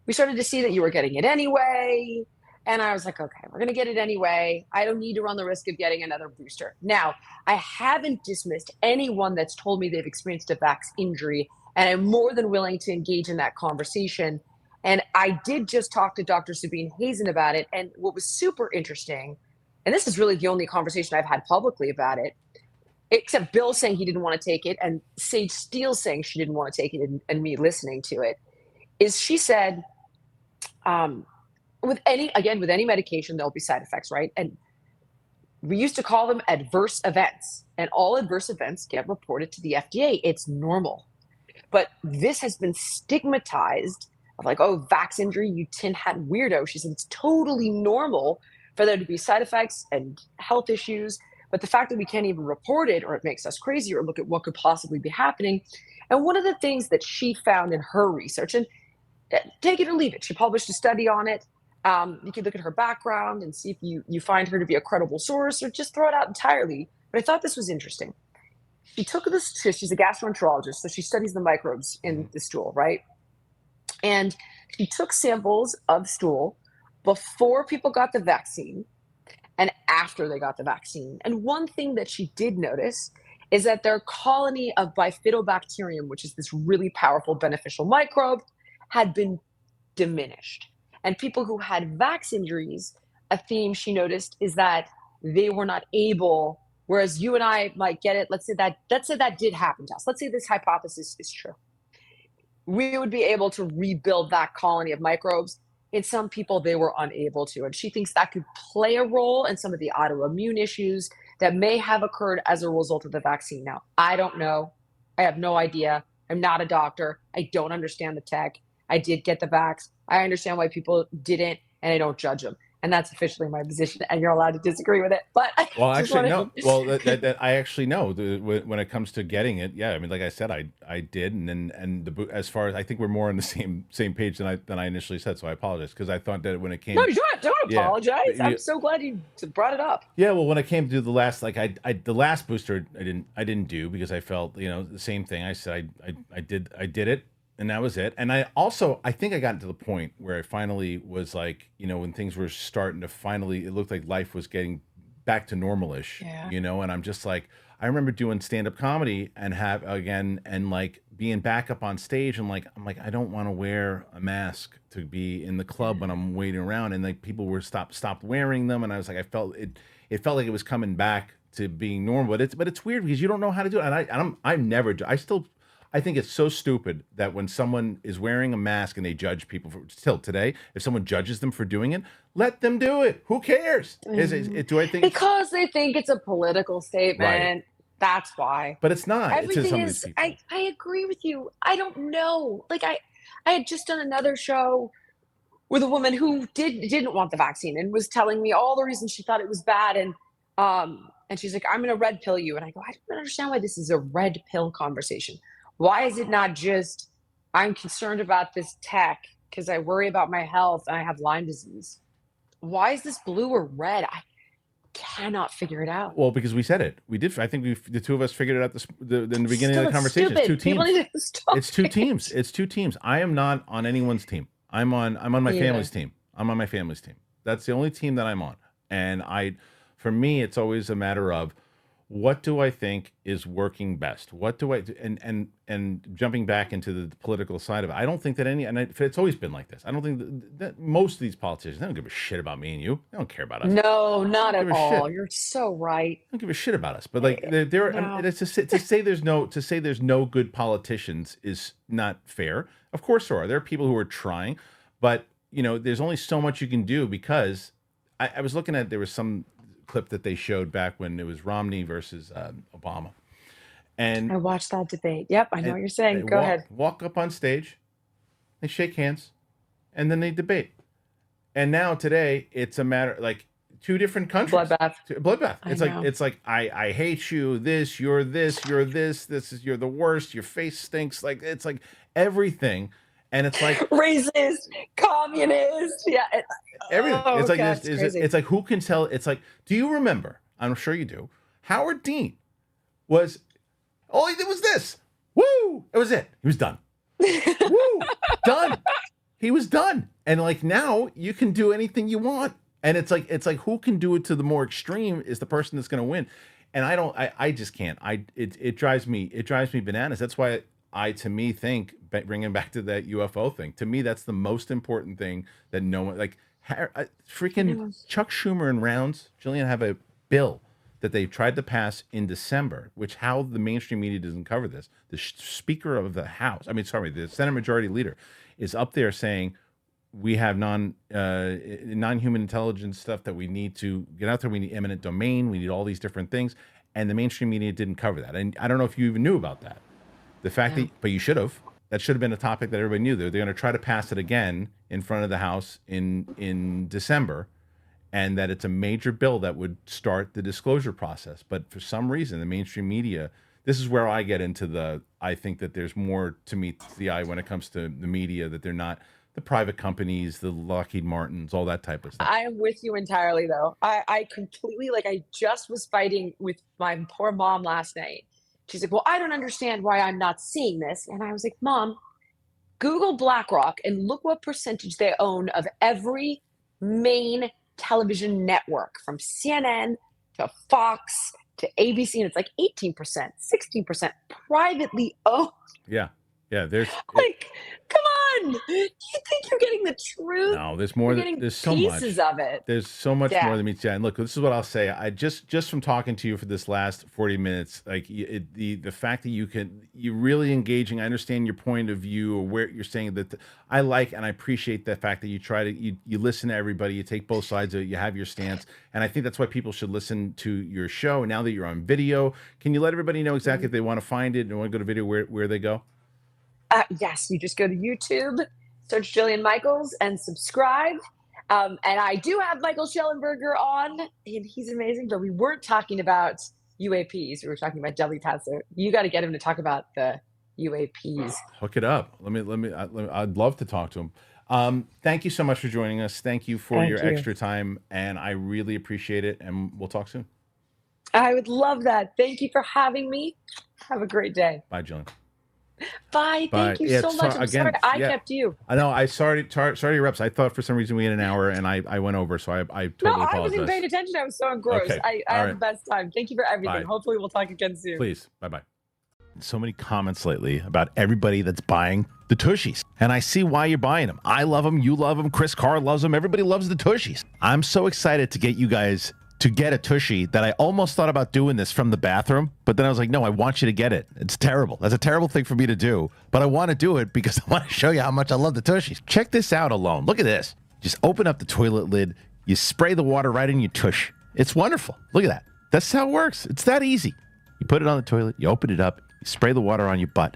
we started to see that you were getting it anyway. And I was like, okay, we're going to get it anyway. I don't need to run the risk of getting another booster. Now, I haven't dismissed anyone that's told me they've experienced a vax injury, and I'm more than willing to engage in that conversation. And I did just talk to Dr. Sabine Hazen about it. And what was super interesting, and this is really the only conversation I've had publicly about it, except Bill saying he didn't want to take it and Sage Steele saying she didn't want to take it and me listening to it, is she said, with any medication, there'll be side effects, right? And we used to call them adverse events, and all adverse events get reported to the FDA. It's normal. But this has been stigmatized of like, oh, vax injury, you tin hat weirdo. She said it's totally normal for there to be side effects and health issues. But the fact that we can't even report it, or it makes us crazy, or look at what could possibly be happening. And one of the things that she found in her research, and take it or leave it, she published a study on it. You can look at her background and see if you find her to be a credible source, or just throw it out entirely. But I thought this was interesting. She took this, she's a gastroenterologist, so she studies the microbes in the stool, right? And she took samples of stool before people got the vaccine and after they got the vaccine. And one thing that she did notice is that their colony of bifidobacterium, which is this really powerful beneficial microbe, had been diminished. And people who had vax injuries a theme she noticed is that they were not able, whereas you and I might get it. Let's say that did happen to us. Let's say this hypothesis is true. We would be able to rebuild that colony of microbes. In some people, they were unable to. And she thinks that could play a role in some of the autoimmune issues that may have occurred as a result of the vaccine. Now, I don't know. I have no idea. I'm not a doctor. I don't understand the tech. I did get the vax. I understand why people didn't, and I don't judge them. And that's officially my position, and you're allowed to disagree with it. But well, actually, no. Well, that I actually know when it comes to getting it. Yeah, I mean, like I said, I did, and as far as I think we're more on the same page than I initially said. So I apologize because I thought that when it came. No, don't apologize. I'm so glad you brought it up. Yeah, well, when I came to do the last, like the last booster, I didn't do because I felt the same thing. I said I did it. And that was it. And I think I got to the point where I finally was like, when things were starting to finally, it looked like life was getting back to normal-ish, and I'm just like, I remember doing stand-up comedy and like being back up on stage and I'm like, I don't want to wear a mask to be in the club when I'm waiting around. And like people were stopped wearing them. And I was like, it felt like it was coming back to being normal, but it's weird because you don't know how to do it. And I think it's so stupid that when someone is wearing a mask and they judge people still today, if someone judges them for doing it, let them do it. Who cares? Do I think because they think it's a political statement? Right. That's why. But it's not. Everything is. I agree with you. I don't know. Like I had just done another show with a woman who didn't want the vaccine and was telling me all the reasons she thought it was bad, and she's like, I'm gonna red pill you, and I go, I don't understand why this is a red pill conversation. Why is it not just, I'm concerned about this tech because I worry about my health and I have Lyme disease? Why is this blue or red? I cannot figure it out. Well, because we said it. We did. I think the two of us figured it out in the beginning of the conversation. It's 2 teams. It's 2 teams. It's 2 teams. I am not on anyone's team. I'm on my family's team. I'm on my family's team. That's the only team that I'm on. And for me, it's always a matter of, what do I think is working best? What do I do? And jumping back into the political side of it, I don't think that it's always been like this. I don't think that most of these politicians, they don't give a shit about me and you. They don't care about us. No, not at all. You're so right. They don't give a shit about us. But like to say there's no good politicians is not fair. Of course there are. There are people who are trying, but there's only so much you can do because I was looking at, there was some clip that they showed back when it was Romney versus Obama, and I watched that debate. Yep, I know what you're saying. Go ahead. Walk up on stage, they shake hands, and then they debate. And now today, it's a matter like 2 different countries. Bloodbath. It's like I hate you. This, you're this, you're this. This is you're the worst. Your face stinks. Like it's like everything. And it's like racist, communist, everything. It's like it's like who can tell? It's like, do you remember? I'm sure you do. Howard Dean was all he did was this. Woo! It was it. He was done. Woo! Done. He was done. And like now you can do anything you want. And it's like who can do it to the more extreme is the person that's going to win. And I just can't. It drives me bananas. That's why to me think, bringing back to that UFO thing, to me that's the most important thing that no one, like freaking Chuck Schumer and Rounds, Jillian, have a bill that they tried to pass in December, which how the mainstream media doesn't cover this. The Speaker of the House, the Senate Majority Leader, is up there saying we have non-human intelligence stuff that we need to get out there. We need eminent domain. We need all these different things, and the mainstream media didn't cover that. And I don't know if you even knew about that. The fact but you should have. That should have been a topic that everybody knew. They're going to try to pass it again in front of the House in December, and that it's a major bill that would start the disclosure process. But for some reason, the mainstream media, this is where I get into I think that there's more to meet the eye when it comes to the media, that they're not the private companies, the Lockheed Martins, all that type of stuff. I am with you entirely, though. I completely, I just was fighting with my poor mom last night. She's like, well, I don't understand why I'm not seeing this. And I was like, Mom, Google BlackRock and look what percentage they own of every main television network, from CNN to Fox to ABC. And it's like 18%, 16% privately owned. Yeah. There's come You think you're getting the truth? No, there's more. You're getting There's so much. pieces of it. There's so much Yeah. more than meets the eye. And look, this is what I'll say. I just from talking to you for this last 40 minutes, like the fact that you're really engaging. I understand your point of view or where you're saying that. I like and I appreciate the fact that you try to you listen to everybody. You take both sides of it. You have your stance, and I think that's why people should listen to your show. Now that you're on video, can you let everybody know exactly if they want to find it and want to go to video where they go? Yes, you just go to YouTube, search Jillian Michaels, and subscribe. And I do have Michael Schellenberger on, and he's amazing. But we weren't talking about UAPs. We were talking about deli pads. So you got to get him to talk about the UAPs. Hook it up. I'd love to talk to him. Thank you so much for joining us. Thank you for your extra time, and I really appreciate it. And we'll talk soon. I would love that. Thank you for having me. Have a great day. Bye, Jillian. Bye. Thank you so much. I'm sorry I kept you. I know. Sorry to your reps. I thought for some reason we had an hour, and I went over, so I totally apologize. I wasn't paying attention. I was so engrossed. Okay. I had the best time. Thank you for everything. Bye. Hopefully we'll talk again soon. Please. Bye-bye. So many comments lately about everybody that's buying the Tushies. And I see why you're buying them. I love them. You love them. Chris Carr loves them. Everybody loves the Tushies. I'm so excited to get you guys to get a Tushy that I almost thought about doing this from the bathroom, but then I was like, no, I want you to get it. It's terrible. That's a terrible thing for me to do, but I want to do it because I want to show you how much I love the Tushies. Check this out alone. Look at this. Just open up the toilet lid. You spray the water right in your tush. It's wonderful. Look at that. That's how it works. It's that easy. You put it on the toilet. You open it up. You spray the water on your butt.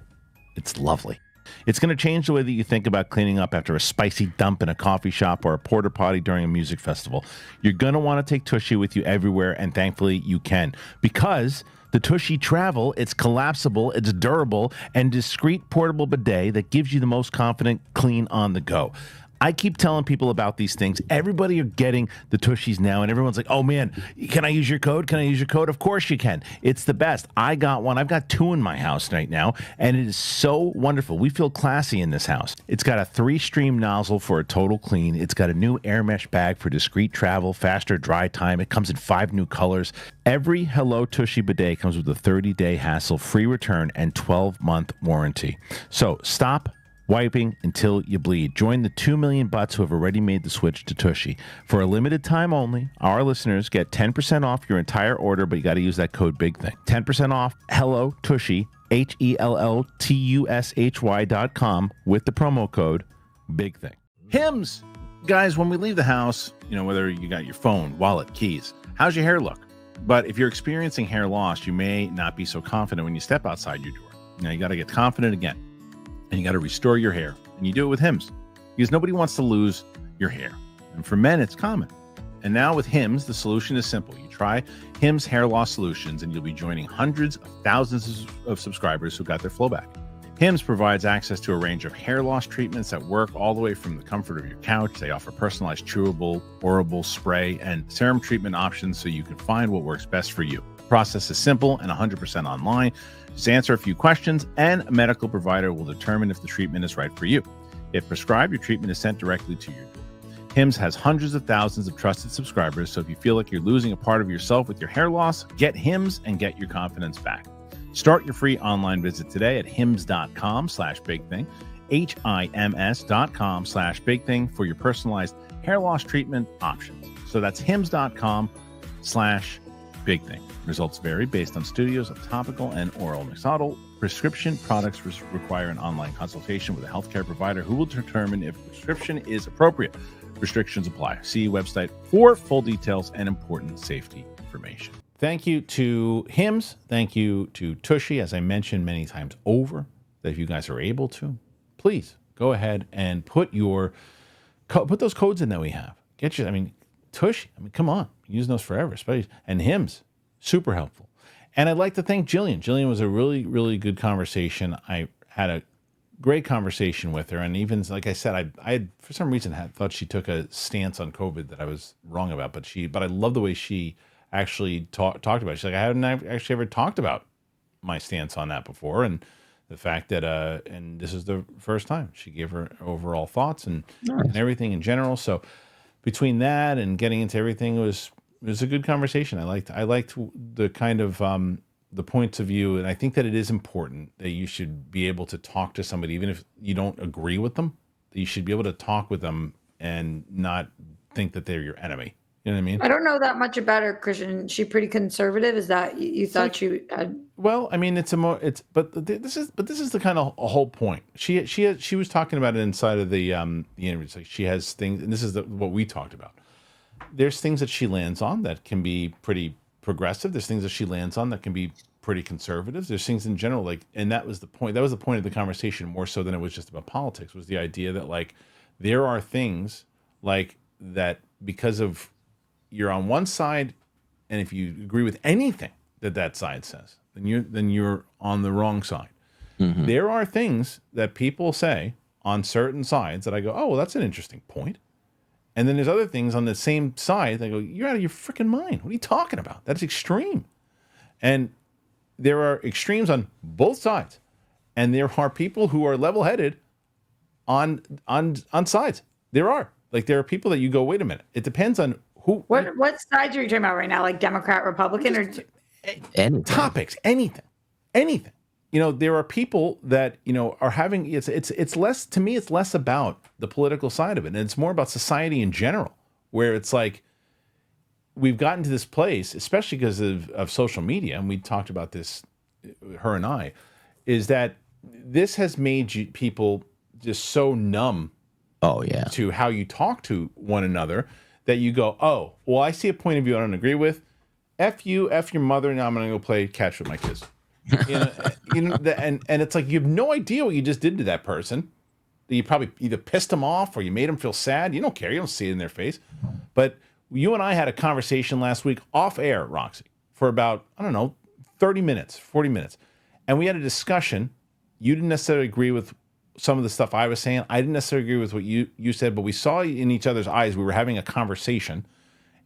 It's lovely. It's going to change the way that you think about cleaning up after a spicy dump in a coffee shop or a porta potty during a music festival. You're going to want to take Tushy with you everywhere, and thankfully you can. Because the Tushy Travel, it's collapsible, it's durable, and discreet portable bidet that gives you the most confident clean on the go. I keep telling people about these things. Everybody are getting the Tushies now, and everyone's like, oh man, can I use your code? Can I use your code? Of course you can. It's the best. I got one. I've got two in my house right now, and it is so wonderful. We feel classy in this house. It's got a 3-stream nozzle for a total clean. It's got a new air mesh bag for discreet travel, faster dry time. It comes in 5 new colors. Every Hello Tushy bidet comes with a 30-day hassle-free return and 12-month warranty. So stop wiping until you bleed. Join the 2 million butts who have already made the switch to Tushy. For a limited time only, our listeners get 10% off your entire order, but you got to use that code BIGTHING. 10% off Hello Tushy, HELLTUSHY.com with the promo code BIGTHING. Hims! Guys, when we leave the house, whether you got your phone, wallet, keys, how's your hair look? But if you're experiencing hair loss, you may not be so confident when you step outside your door. Now you got to get confident again. And you got to restore your hair. And you do it with Hims. Because nobody wants to lose your hair. And for men, it's common. And now with Hims, the solution is simple. You try Hims Hair Loss Solutions, and you'll be joining hundreds of thousands of subscribers who got their flow back. Hims provides access to a range of hair loss treatments that work all the way from the comfort of your couch. They offer personalized chewable, orable, spray, and serum treatment options so you can find what works best for you. The process is simple and 100% online. Just answer a few questions, and a medical provider will determine if the treatment is right for you. If prescribed, your treatment is sent directly to your door. Hims has hundreds of thousands of trusted subscribers, so if you feel like you're losing a part of yourself with your hair loss, get Hims and get your confidence back. Start your free online visit today at hims.com/bigthing, HIMS.com/bigthing for your personalized hair loss treatment options. So that's hims.com/bigthing. Results vary based on studios of topical and oral mixodal. Prescription products require an online consultation with a healthcare provider who will determine if prescription is appropriate. Restrictions apply. See website for full details and important safety information. Thank you to Hims. Thank you to Tushy. As I mentioned many times over, that if you guys are able to, please go ahead and put those codes in that we have. Tushy. Come on, use those forever, especially, and Hims. Super helpful. And I'd like to thank Jillian. Jillian was a really, really good conversation. I had a great conversation with her. And even, like I said, I had, for some reason, thought she took a stance on COVID that I was wrong about. But I love the way she actually talked about it. She's like, I haven't actually ever talked about my stance on that before. And the fact that, and this is the first time she gave her overall thoughts and everything in general. So between that and getting into everything, it was a good conversation. I liked the kind of the points of view, and I think that it is important that you should be able to talk to somebody even if you don't agree with them. you should be able to talk with them and not think that they're your enemy. You know what I mean? I don't know that much about her, Christian. Is she pretty conservative? Is that you thought like- she had? Well, I mean, this is the kind of a whole point. She was talking about it inside of the interview. It's like she has things, and this is what we talked about. There's things that she lands on that can be pretty progressive. There's things that she lands on that can be pretty conservative. There's things in general, like, and that was the point. That was the point of the conversation, more so than it was just about politics. Was the idea that, like, there are things like that because of you're on one side, and if you agree with anything that side says, then you're on the wrong side. Mhm. There are things that people say on certain sides that I go, oh, well, that's an interesting point. And then there's other things on the same side that I go, you're out of your freaking mind. What are you talking about? That's extreme. And there are extremes on both sides. And there are people who are level-headed on sides. There are. Like, there are people that you go, wait a minute. It depends on who. What sides are you talking about right now? Like Democrat, Republican, or Anything. Topics, anything. There are people that, are having, it's less, to me, it's less about the political side of it. And it's more about society in general, where it's like, we've gotten to this place, especially because of social media. And we talked about this, her and I, is that this has made people just so numb Oh yeah. to how you talk to one another that you go, oh, well, I see a point of view I don't agree with. F you, F your mother, now I'm going to go play catch with my kids. And it's like, you have no idea what you just did to that person. You probably either pissed them off or you made them feel sad. You don't care. You don't see it in their face. But you and I had a conversation last week off air, Roxy, for about, 30 minutes, 40 minutes. And we had a discussion. You didn't necessarily agree with some of the stuff I was saying. I didn't necessarily agree with what you said, but we saw in each other's eyes we were having a conversation.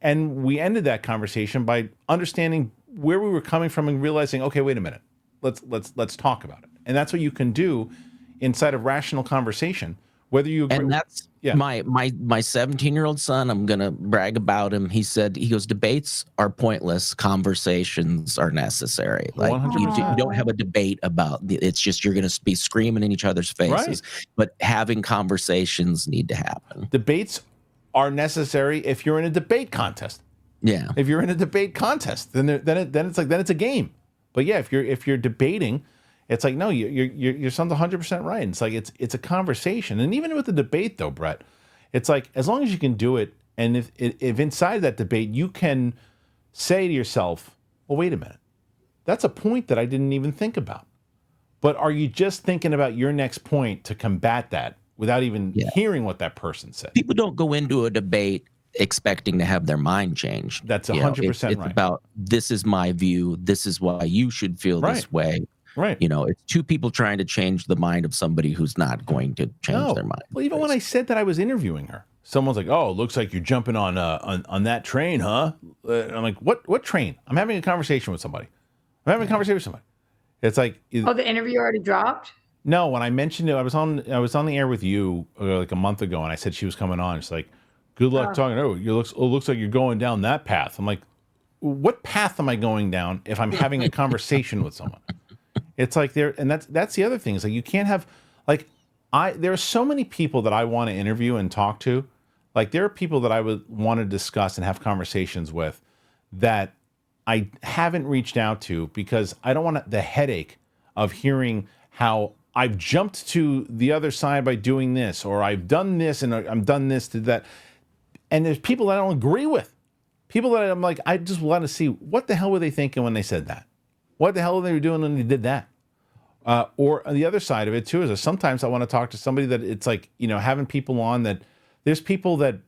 And we ended that conversation by understanding where we were coming from and realizing, okay, wait a minute, let's talk about it. And that's what you can do inside of rational conversation, whether you agree. And that's my 17-year-old son. I'm gonna brag about him. He goes, debates are pointless. Conversations are necessary. Like you 100%. don't have a debate about it's just you're gonna be screaming in each other's faces. Right. But having conversations need to happen. Debates are necessary if you're in a debate contest. Yeah. If you're in a debate contest, then it's a game. But yeah, if you're debating, it's like, no, your son's 100% right. It's like it's a conversation. And even with the debate though, Brett, it's like, as long as you can do it, and if inside that debate you can say to yourself, well, wait a minute, that's a point that I didn't even think about. But are you just thinking about your next point to combat that without even hearing what that person said? People don't go into a debate expecting to have their mind changed. That's 100% it's right. about, this is my view. This is why you should feel this way. Right. It's two people trying to change the mind of somebody who's not going to change their mind. Well, even when I said that I was interviewing her, someone's like, "Oh, it looks like you're jumping on that train, huh?" I'm like, "What train? I'm having a conversation with somebody. It's like, the interview already dropped? No, when I mentioned it, I was on the air with you like a month ago, and I said she was coming on. It's like, good luck talking. Oh, it looks like you're going down that path. I'm like, what path am I going down if I'm having a conversation with someone? It's like that's the other thing. Is like, you can't have, like, there are so many people that I want to interview and talk to. Like, there are people that I would want to discuss and have conversations with that I haven't reached out to because I don't want the headache of hearing how I've jumped to the other side by doing this, or I've done this and I'm done this to that. And there's people that I don't agree with. People that I'm like, I just want to see what the hell were they thinking when they said that? What the hell were they doing when they did that? Or on the other side of it too is that sometimes I want to talk to somebody that it's like, having people on that there's people that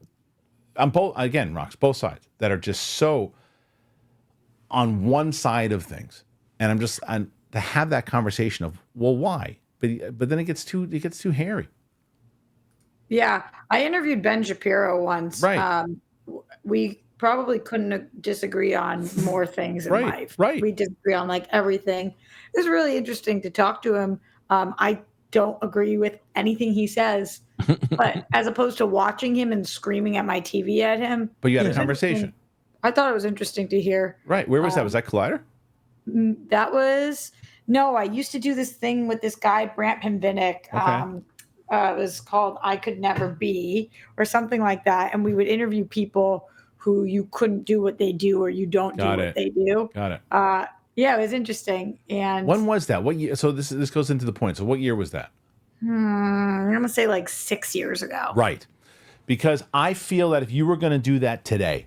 I'm both sides that are just so on one side of things. And I'm just to have that conversation of, well, why? But then it gets too hairy. Yeah, I interviewed Ben Shapiro once. Right. We probably couldn't disagree on more things in life. Right. We disagree on like everything. It was really interesting to talk to him. I don't agree with anything he says, but as opposed to watching him and screaming at my TV at him. But you had a conversation. I thought it was interesting to hear. Right. Where was that? Was that Collider? No, I used to do this thing with this guy, Brant Pinvinick. Okay. It was called I Could Never Be or something like that. And we would interview people who you couldn't do what they do or you don't do Got what it. they do. Got it. Yeah, it was interesting. And When was that? What year? So this goes into the point. So what year was that? I'm going to say like 6 years ago. Right. Because I feel that if you were going to do that today,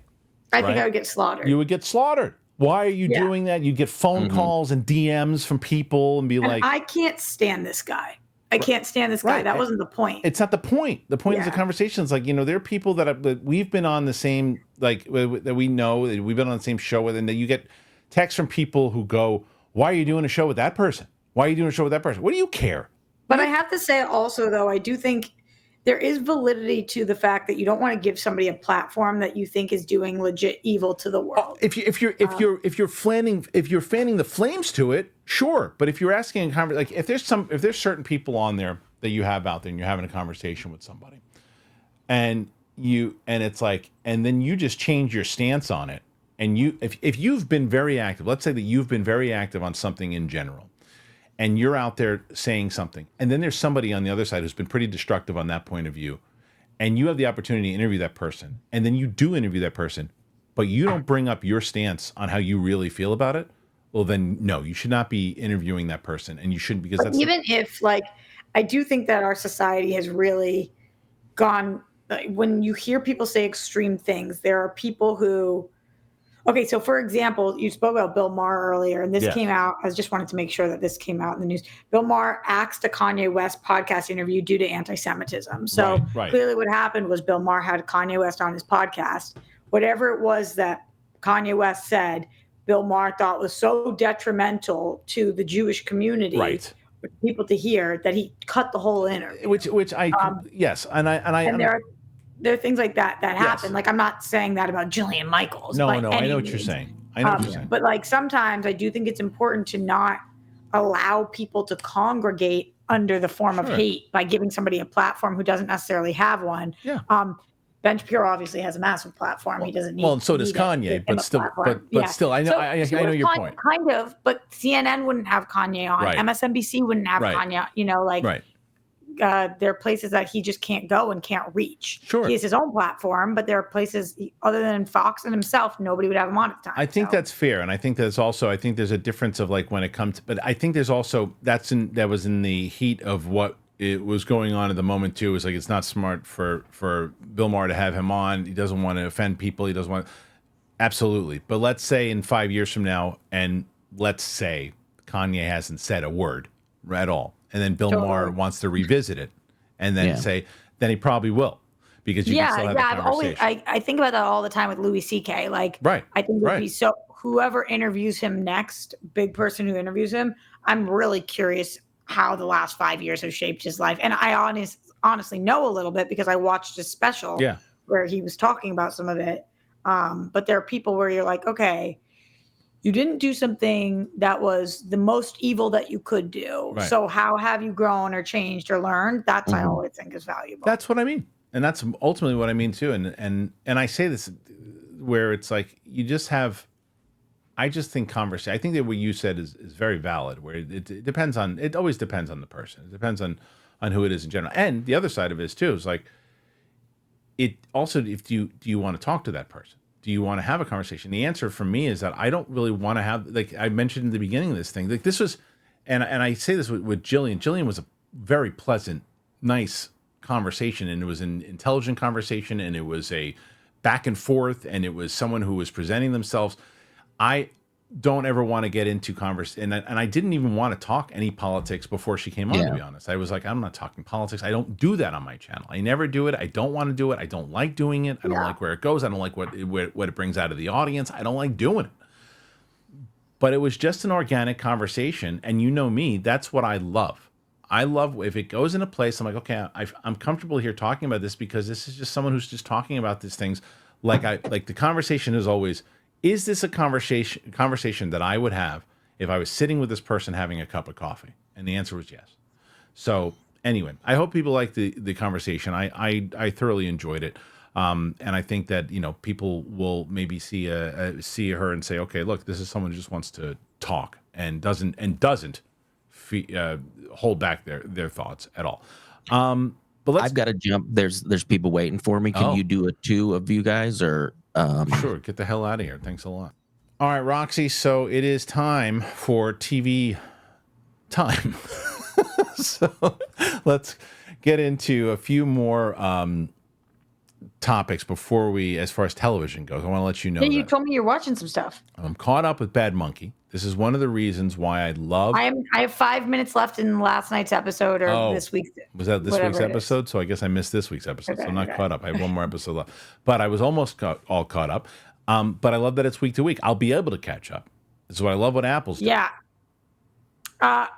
I think right, I would get slaughtered. you would get slaughtered. Why are you Yeah. doing that? You get phone calls and DMs from people and be And like, I can't stand this guy. I can't stand this guy. Right. That wasn't the point. it's not the point. The point is the Yeah. conversation. It's like, there are people that we've been on the same, like, that we know, that we've been on the same show with, and that you get texts from people who go, why are you doing a show with that person? Why are you doing a show with that person? What do you care? But I have to say also, though, I do think there is validity to the fact that you don't want to give somebody a platform that you think is doing legit evil to the world. If you're fanning the flames to it, sure. But if you're asking like if there's certain people on there that you have out there and you're having a conversation with somebody, and it's like, and then you just change your stance on it, and if you've been very active, let's say that you've been very active on something in general, and you're out there saying something, and then there's somebody on the other side who's been pretty destructive on that point of view, and you have the opportunity to interview that person, and then you do interview that person, but you don't bring up your stance on how you really feel about it, well, then no, you should not be interviewing that person, and you shouldn't, because that's even if, like, I do think that our society has really gone, like, when you hear people say extreme things, there are people who, okay, so for example, you spoke about Bill Maher earlier, and this Yes. came out. I just wanted to make sure that this came out in the news. Bill Maher axed a Kanye West podcast interview due to anti-Semitism. So Right. clearly what happened was Bill Maher had Kanye West on his podcast. Whatever it was that Kanye West said, Bill Maher thought was so detrimental to the Jewish community, Right. for people to hear, that he cut the whole interview. which I yes, and There are things like that Yes. happen. Like, I'm not saying that about Jillian Michaels. no, by I any know what you're means. saying. I know what you're saying. But like sometimes I do think it's important to not allow people to congregate under the form of Sure. hate by giving somebody a platform who doesn't necessarily have one. Yeah. Ben Shapiro obviously has a massive platform. He doesn't need. Well, and so does need it to Kanye, give him but a still, platform. but still, I know, So I know does your Kanye, point. Kind of, but CNN wouldn't have Kanye on. Right. MSNBC wouldn't have Right. Kanye. You know, like. Right. There are places that he just can't go and can't reach. Sure. He has his own platform, but there are places other than Fox and himself, nobody would have him on at the time. I think so. that's fair, and I think there's a difference of, like, when it comes to, but I think there's also that was in the heat of what it was going on at the moment too. It was like, it's not smart for Bill Maher to have him on. He doesn't want to offend people. He doesn't want, absolutely. But let's say in 5 years from now, and let's say Kanye hasn't said a word at all, and then Bill Maher wants to revisit it, and then say, then he probably will, because you can still have the conversation. I think about that all the time with Louis C.K. Like, Right. I think it'd be so, whoever interviews him next, big person who interviews him, I'm really curious how the last 5 years have shaped his life. And I honestly know a little bit because I watched his special where he was talking about some of it. But there are people where you're like, okay, you didn't do something that was the most evil that you could do. Right. So how have you grown or changed or learned? That's I always think is valuable. That's what I mean. And that's ultimately what I mean too. And I say this where it's like, you just have, I just think conversation, I think that what you said is very valid, where it depends on, it always depends on the person. It depends on who it is in general. And the other side of it is too, is like, it also, if do you want to talk to that person? Do you want to have a conversation? The answer for me is that I don't really want to have, like I mentioned in the beginning of this thing, like this was, and I say this with Jillian. Jillian was a very pleasant, nice conversation, and it was an intelligent conversation, and it was a back and forth, and it was someone who was presenting themselves. I don't ever want to get into conversation, and I didn't even want to talk any politics before she came on, to be honest. I was like, I'm not talking politics. I don't do that on my channel. I never do it. I don't want to do it. I don't like doing it. I don't like where it goes. I don't like what it brings out of the audience. I don't like doing it. But it was just an organic conversation, and you know me, that's what I love. I love if it goes in a place, I'm like, okay, I'm comfortable here talking about this because this is just someone who's just talking about these things. Like the conversation is always, is this a conversation that I would have if I was sitting with this person having a cup of coffee? And the answer was yes. So anyway, I hope people like the conversation. I thoroughly enjoyed it. And I think that, people will maybe see her and say, okay, look, this is someone who just wants to talk and doesn't hold back their thoughts at all. But let's I've got to jump. There's people waiting for me. Can Oh. you do a 2 of you guys or Sure, get the hell out of here. Thanks a lot. All right, Roxy. So it is time for TV time. So let's get into a few more topics before we, as far as television goes. I want to let you know Yeah, you that told me you're watching some stuff. I'm caught up with Bad Monkey. This is one of the reasons why I love. I have 5 minutes left in last night's episode or this week's. Was that this whatever week's it is. episode? So I guess I missed this week's episode. So I'm not Okay. caught up. I have one more episode left. But I was almost all caught up. But I love that it's week to week. I'll be able to catch up. This is what I love what Apple's doing. Yeah.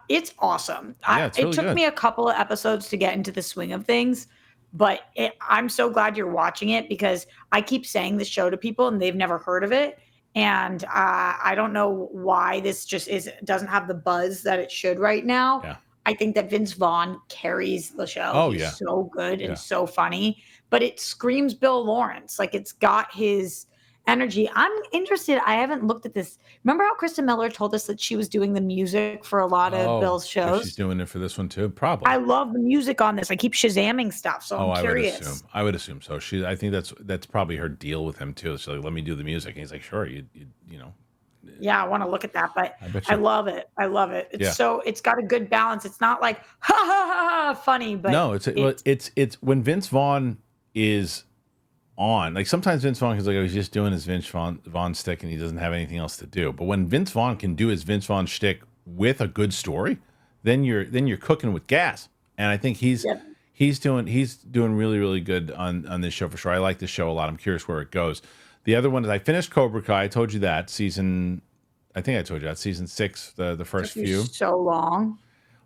It's awesome. Yeah, it's really it took good. me a couple of episodes to get into the swing of things, but I'm so glad you're watching it because I keep saying this show to people and they've never heard of it. And I don't know why this just doesn't have the buzz that it should right now. Yeah. I think that Vince Vaughn carries the show. Oh, He's yeah. so good and Yeah. so funny, but it screams Bill Lawrence. Like it's got his energy. I'm interested. I haven't looked at this. Remember how Kristen Miller told us that she was doing the music for a lot of Bill's so shows? she's doing it for this one too? Probably. I love the music on this. I keep Shazamming stuff, so I'm curious. I would assume so. I think that's probably her deal with him too. So like, let me do the music. And he's like, sure, you know. Yeah, I want to look at that, but bet I you. love it. I love it. It's Yeah. it's got a good balance. It's not like ha ha ha, ha funny, but No, it's when Vince Vaughn is on. Like sometimes Vince Vaughn is like, oh, he's just doing his Vince Vaughn stick and he doesn't have anything else to do. But when Vince Vaughn can do his Vince Vaughn shtick with a good story, then you're cooking with gas. And I think he's doing really, really good on this show for sure. I like this show a lot. I'm curious where it goes. The other one is I finished Cobra Kai. I told you that season 6, the first few. so long.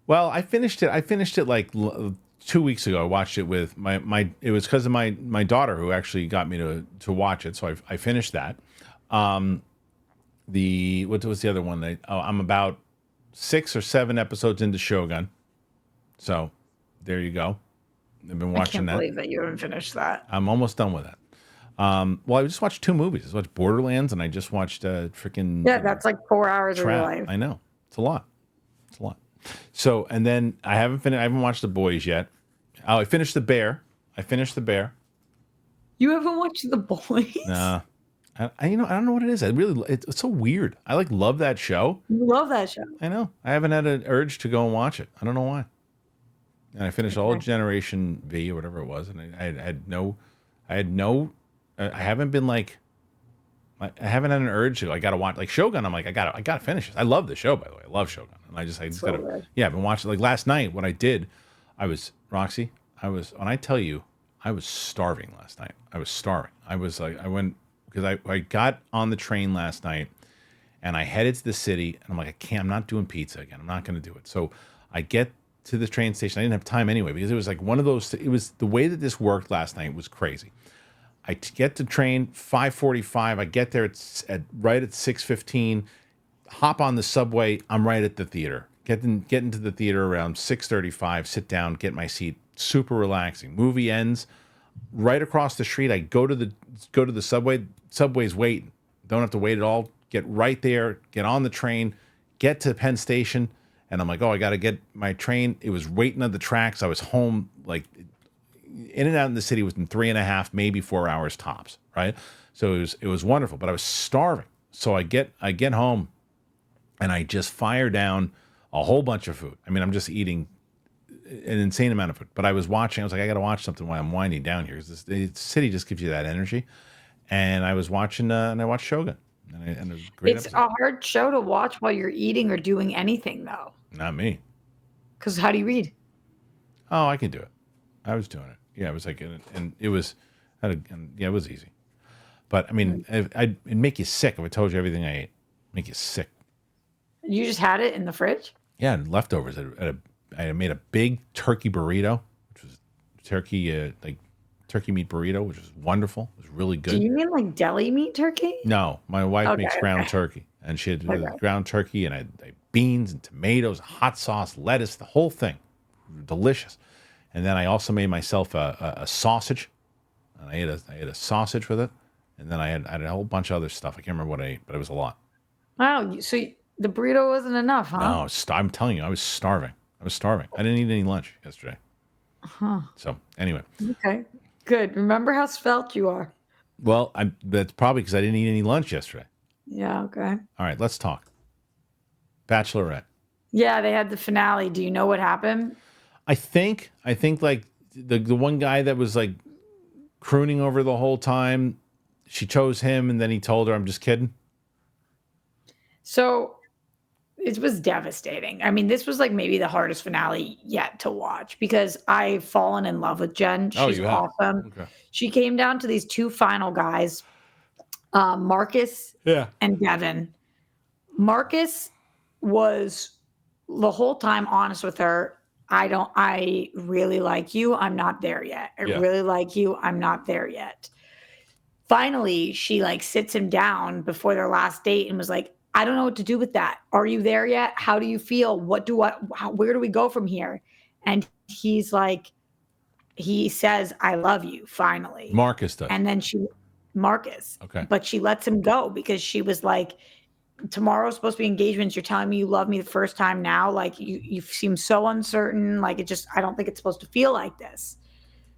Well, I finished it like 2 weeks ago. I watched it with my. It was because of my daughter who actually got me to watch it. So I finished that. What was the other one? I'm about 6 or 7 episodes into Shogun. So there you go. I've been watching I can't believe that you haven't finished that. I'm almost done with that. Well, I just watched 2 movies. I just watched Borderlands and I just watched freaking. Yeah, that's like 4 hours of your Trap. life. I know. It's a lot. So, and then I haven't watched The Boys yet. Oh, I finished The Bear. You haven't watched The Boys? Nah. I don't know what it is. It's so weird. I love that show. You love that show. I know. I haven't had an urge to go and watch it. I don't know why. And I finished all of Generation V or whatever it was, and I haven't been like, I haven't had an urge to. I gotta watch like Shogun. I'm like, I gotta finish it. I love the show, by the way. I love Shogun, and I just gotta. good. Yeah, I've been watching. Like last night, what I did, Roxy. When I tell you, I was starving last night. I was starving. I was like, I went because I got on the train last night, and I headed to the city, and I'm like, I'm not doing pizza again. I'm not gonna do it. So I get to the train station. I didn't have time anyway because it was like one of those. It was the way that this worked last night was crazy. I get to train 5:45. I get there right at 6:15. Hop on the subway. I'm right at the theater. Get into the theater around 6:35. Sit down. Get my seat. Super relaxing. Movie ends. Right across the street. I go to the subway. Subway's waiting. Don't have to wait at all. Get right there. Get on the train. Get to Penn Station. And I'm like, oh, I got to get my train. It was waiting on the tracks. I was home like. In and out in the city within 3.5, maybe 4 hours tops, right? So it was wonderful, but I was starving. So I get home and I just fire down a whole bunch of food. I mean, I'm just eating an insane amount of food. But I was like, I got to watch something while I'm winding down here because the city just gives you that energy. And I was watching, and I watched Shogun. And it was a great It's episode. a hard show to watch while you're eating or doing anything, though. Not me. Because how do you read? Oh, I can do it. I was doing it. Yeah, it was like, and it was, it was easy. But I mean, it'd make you sick if I told you everything I ate. Make you sick. You just had it in the fridge? Yeah, and leftovers. I made a big turkey burrito, which was turkey meat burrito, which was wonderful. It was really good. Do you mean like deli meat turkey? No, my wife Okay, makes ground okay. turkey, and she had Okay. ground turkey, and I had beans and tomatoes, hot sauce, lettuce, the whole thing, delicious. And then I also made myself a sausage, and I ate a sausage with it, and then I had a whole bunch of other stuff. I can't remember what I ate, but it was a lot. Wow. So the burrito wasn't enough, huh? No, I'm telling you, I was starving. I didn't eat any lunch yesterday. Huh. So anyway, Okay. Good. Remember how svelte you are. well, that's probably because I didn't eat any lunch yesterday. Yeah. Okay. All right, let's talk. Bachelorette. Yeah, they had the finale. Do you know what happened? I think like the one guy that was like crooning over the whole time, she chose him, and then he told her, "I'm just kidding." So it was devastating. I mean, this was like maybe the hardest finale yet to watch because I've fallen in love with Jen. Oh, She's you have? awesome. Okay. She came down to these two final guys, Marcus Yeah. and Devin. Marcus was the whole time honest with her. I really like you. I'm not there yet. I Yeah. really like you. I'm not there yet. Finally, she like sits him down before their last date and was like, I don't know what to do with that. Are you there yet? How do you feel? Where do we go from here? And he's like, he says, I love you finally. Marcus does. And then Marcus. Okay. But she lets him go because she was like, tomorrow's supposed to be engagements. You're telling me you love me the first time now. Like you seem so uncertain. Like I don't think it's supposed to feel like this.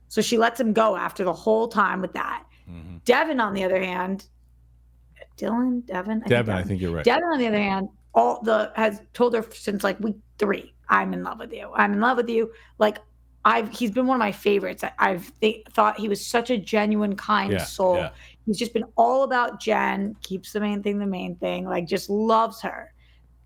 So she lets him go after the whole time with that. Mm-hmm. Devin, on the other hand, Devin, I think you're right. Devin, on the other hand, has told her since like week 3, I'm in love with you. I'm in love with you. Like he's been one of my favorites. I've thought he was such a genuine, kind soul. Yeah. He's just been all about Jen, keeps the main thing, like just loves her.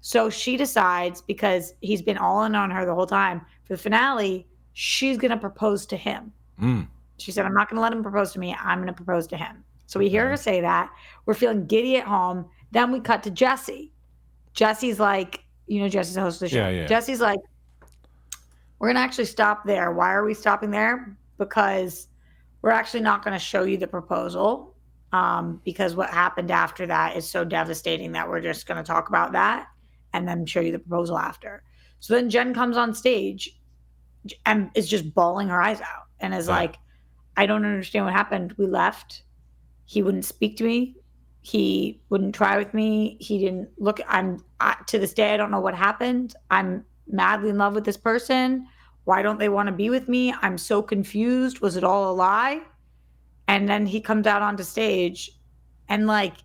So she decides, because he's been all in on her the whole time, for the finale, she's going to propose to him. Mm. She said, I'm not going to let him propose to me. I'm going to propose to him. So we hear her say that. We're feeling giddy at home. Then we cut to Jesse. Jesse's like, Jesse's the host of the show. Yeah. Jesse's like, we're going to actually stop there. Why are we stopping there? Because we're actually not going to show you the proposal, because what happened after that is so devastating that we're just going to talk about that and then show you the proposal after. So then Jen comes on stage and is just bawling her eyes out and is like, I don't understand what happened. We left. He wouldn't speak to me. He wouldn't try with me. He didn't look. To this day, I don't know what happened. I'm madly in love with this person. Why don't they want to be with me? I'm so confused. Was it all a lie? And then he comes out onto stage and like,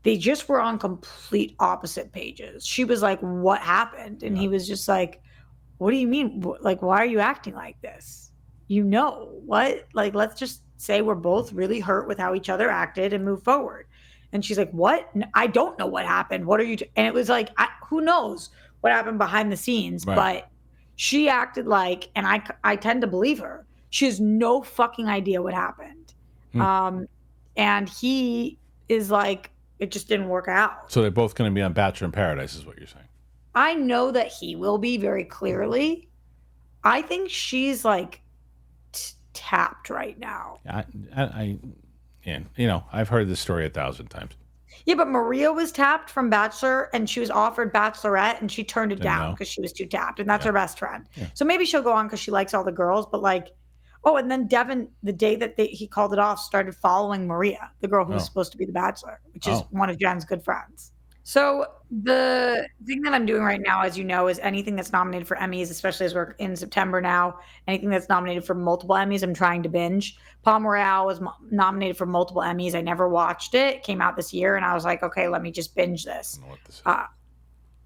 they just were on complete opposite pages. She was like, what happened? And he was just like, what do you mean? Like, why are you acting like this? What? Like, let's just say we're both really hurt with how each other acted and move forward. And she's like, what? I don't know what happened. What are you? And it was like, who knows what happened behind the scenes? Right. But she acted like, and I tend to believe her. She has no fucking idea what happened. And he is like, it just didn't work out. So they're both going to be on Bachelor in Paradise, is what you're saying? I know that he will be very clearly. I think she's like tapped right now. I've heard this story 1,000 times. Yeah, but Maria was tapped from Bachelor and she was offered Bachelorette and she turned it down know. because she was too tapped, and that's her best friend. Yeah. So maybe she'll go on because she likes all the girls, but like, and then Devin, the day that he called it off, started following Maria, the girl who was supposed to be the Bachelor, which is one of Jen's good friends. So the thing that I'm doing right now, as you know, is anything that's nominated for Emmys, especially as we're in September now, anything that's nominated for multiple Emmys, I'm trying to binge. Palm Royale was nominated for multiple Emmys. I never watched it. It came out this year, and I was like, okay, let me just binge this. I don't know what this is.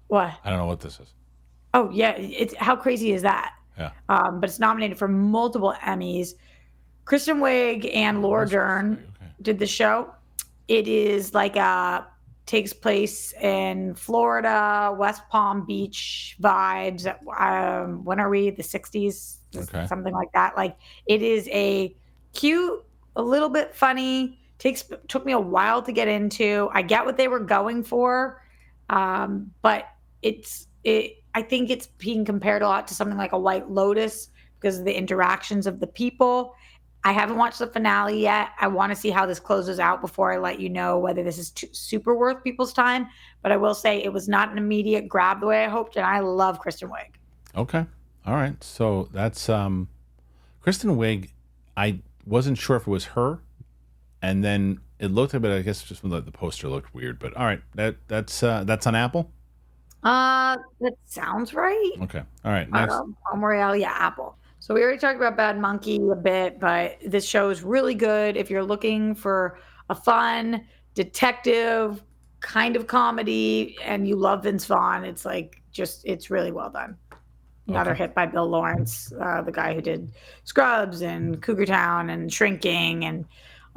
What? I don't know what this is. Oh, yeah. How crazy is that? Yeah. But it's nominated for multiple Emmys. Kristen Wiig and Laura Dern did the show. It is like takes place in Florida, West Palm Beach vibes. When are we? The 60s? Okay. Something like that. Like, it is a cute, a little bit funny. Took me a while to get into. I get what they were going for, but I think it's being compared a lot to something like a White Lotus because of the interactions of the people. I haven't watched the finale yet. I want to see how this closes out before I let you know whether this is super worth people's time. But I will say it was not an immediate grab the way I hoped, and I love Kristen Wiig. Okay. All right. So that's Kristen Wiig. I wasn't sure if it was her, and then it looked a bit. I guess just from the poster looked weird. But all right, that's on Apple. That sounds right. Okay. All right. Next. Palm Royale, yeah, Apple. So we already talked about Bad Monkey a bit, but this show is really good if you're looking for a fun detective kind of comedy and you love Vince Vaughn. It's like it's really well done. Another Okay. hit by Bill Lawrence, the guy who did Scrubs and Cougar Town and Shrinking and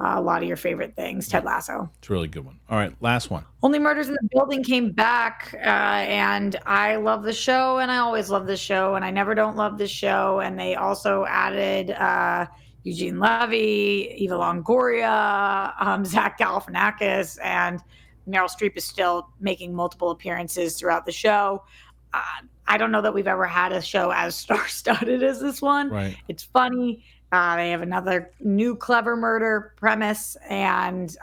a lot of your favorite things. Ted Lasso. It's a really good one. All right, last one. Only Murders in the Building came back, and I love the show, and I always love the show, and I never don't love the show. And they also added Eugene Levy, Eva Longoria, Zach Galifianakis, and Meryl Streep is still making multiple appearances throughout the show. I don't know that we've ever had a show as star-studded as this one. Right. It's funny. They have another new clever murder premise, and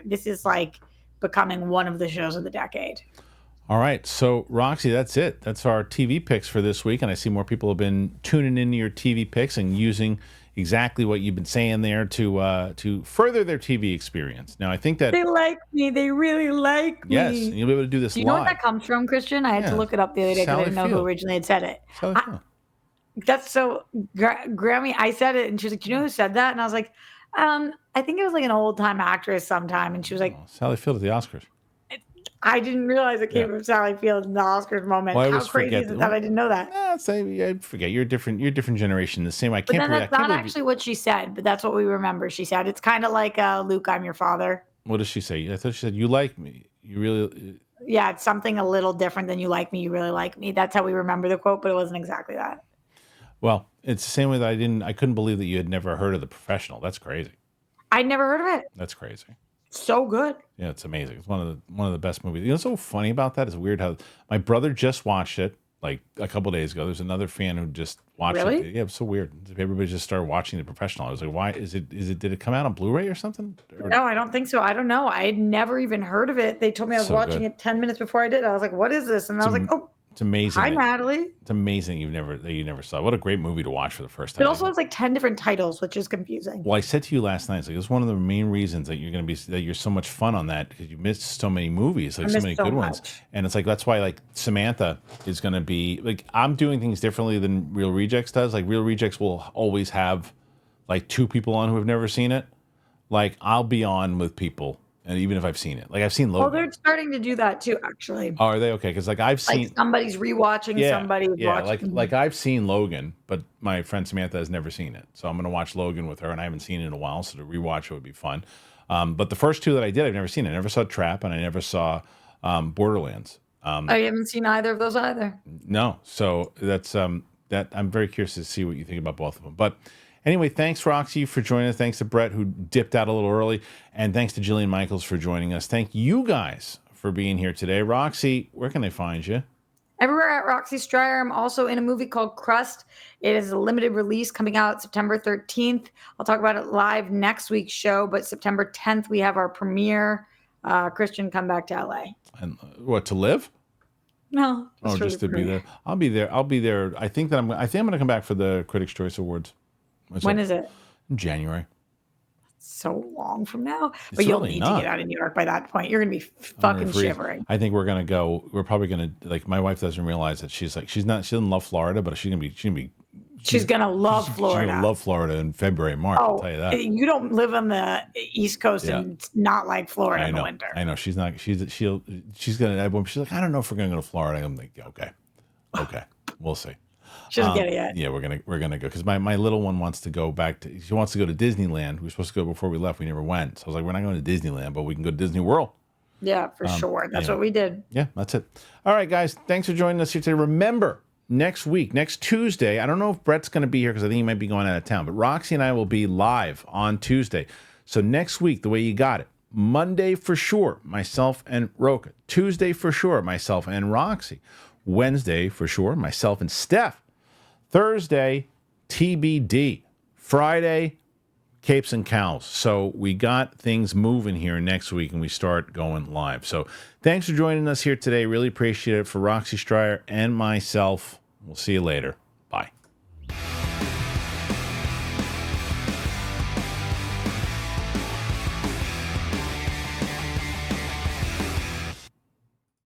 this is like becoming one of the shows of the decade. All right, so Roxy, that's it. That's our TV picks for this week, and I see more people have been tuning into your TV picks and using exactly what you've been saying there to further their TV experience. Now, I think that They like me. They really like me. yes, and you'll be able to do this Do you know live. what that comes from, Kristian? I had Yeah. to look it up the other day because I Sally didn't know Field. who originally had said it. Sally Field. That's so Grammy. I said it, and she was like, "Do you know who said that?" And I was like, I think it was like an old time actress sometime." And she was like, Oh, Sally Field at the Oscars. "I didn't realize it came Yeah. from Sally Field in the Oscars moment. Well, I How always crazy forget is it that- that I didn't know that?" I forget. You're a different generation. The same. I But can't then believe. that's I can't not believe actually what she said, but that's what we remember. She said it's kind of like Luke, I'm your father. what does she say? I thought she said, "You like me. You really." Yeah, it's something a little different than you like me, you really like me. That's how we remember the quote, but it wasn't exactly that. Well, it's the same way that I couldn't believe that you had never heard of The Professional. That's crazy. I'd never heard of it. That's crazy. So good. Yeah, it's amazing. It's one of the best movies. You know what's so funny about that? It's weird how my brother just watched it like a couple days ago. There's another fan who just watched it. Really? Yeah, it's so weird. Everybody just started watching The Professional. I was like, why is it did it come out on Blu-ray or something? Or- No, I don't think so. I don't know. I had never even heard of it. They told me I was So watching good. it 10 minutes before I did. I was like, what is this? And I was like, oh, It's amazing. hi, that- Natalie. It's amazing you never saw it. What a great movie to watch for the first time. It also has like 10 different titles, which is confusing. Well, I said to you last night, it's like it's one of the main reasons that you're so much fun on that because you missed so many movies, like so missed many so good ones. much. And it's like that's why like Samantha is going to be like I'm doing things differently than Real Rejects does. Like Real Rejects will always have like two people on who have never seen it. Like I'll be on with people, and even if I've seen it, like I've seen Well, Logan. they're starting to do that too, actually. Oh, are they okay? Because like I've seen Like somebody's rewatching somebody's watching. like I've seen Logan, but my friend Samantha has never seen it, so I'm going to watch Logan with her, and I haven't seen it in a while, so to rewatch it would be fun. But the first two that I did, I've never seen. I never saw Trap, and I never saw Borderlands. I haven't seen either of those either. No, so that's that. I'm very curious to see what you think about both of them. But anyway, thanks Roxy for joining us. Thanks to Brett who dipped out a little early, and thanks to Jillian Michaels for joining us. Thank you guys for being here today. Roxy, where can they find you? Everywhere at Roxy Stryer. I'm also in a movie called Crust. It is a limited release coming out September 13th. I'll talk about it live next week's show, but September 10th, we have our premiere. Kristian, come back to LA. And what to live? No. Oh, for just the to be premiere. there. I'll be there. I'll be there. I think I'm going to come back for the Critics' Choice Awards. When is it? In January. So long from now. It's But you'll really need not. to get out of New York by that point. You're going to be I'm fucking gonna freeze. shivering. I think we're gonna go. We're probably gonna like. My wife doesn't realize that she doesn't love Florida, but she's gonna be. She's going to love She's Florida. gonna love Florida in February, March. I'll tell you that. You don't live on the East Coast Yeah. and it's not like Florida I in the know. winter. I know. She's not. She's gonna. She's like, I don't know if we're gonna go to Florida. I'm like, okay, we'll see. She doesn't get it yet. Yeah, we're gonna go because my little one wants to go back to. She wants to go to Disneyland. We were supposed to go before we left. We never went. So I was like, we're not going to Disneyland, but we can go to Disney World. Yeah, for sure. That's anyway. what we did. Yeah, that's it. All right, guys. Thanks for joining us here today. Remember, next week, next Tuesday, I don't know if Brett's going to be here because I think he might be going out of town, but Roxy and I will be live on Tuesday. So next week, the way you got it, Monday for sure, myself and Roka. Tuesday for sure, myself and Roxy. Wednesday for sure, myself and Steph. Thursday, TBD. Friday, Capes and Cows. So we got things moving here next week and we start going live. So thanks for joining us here today. Really appreciate it. For Roxy Stryer and myself, we'll see you later.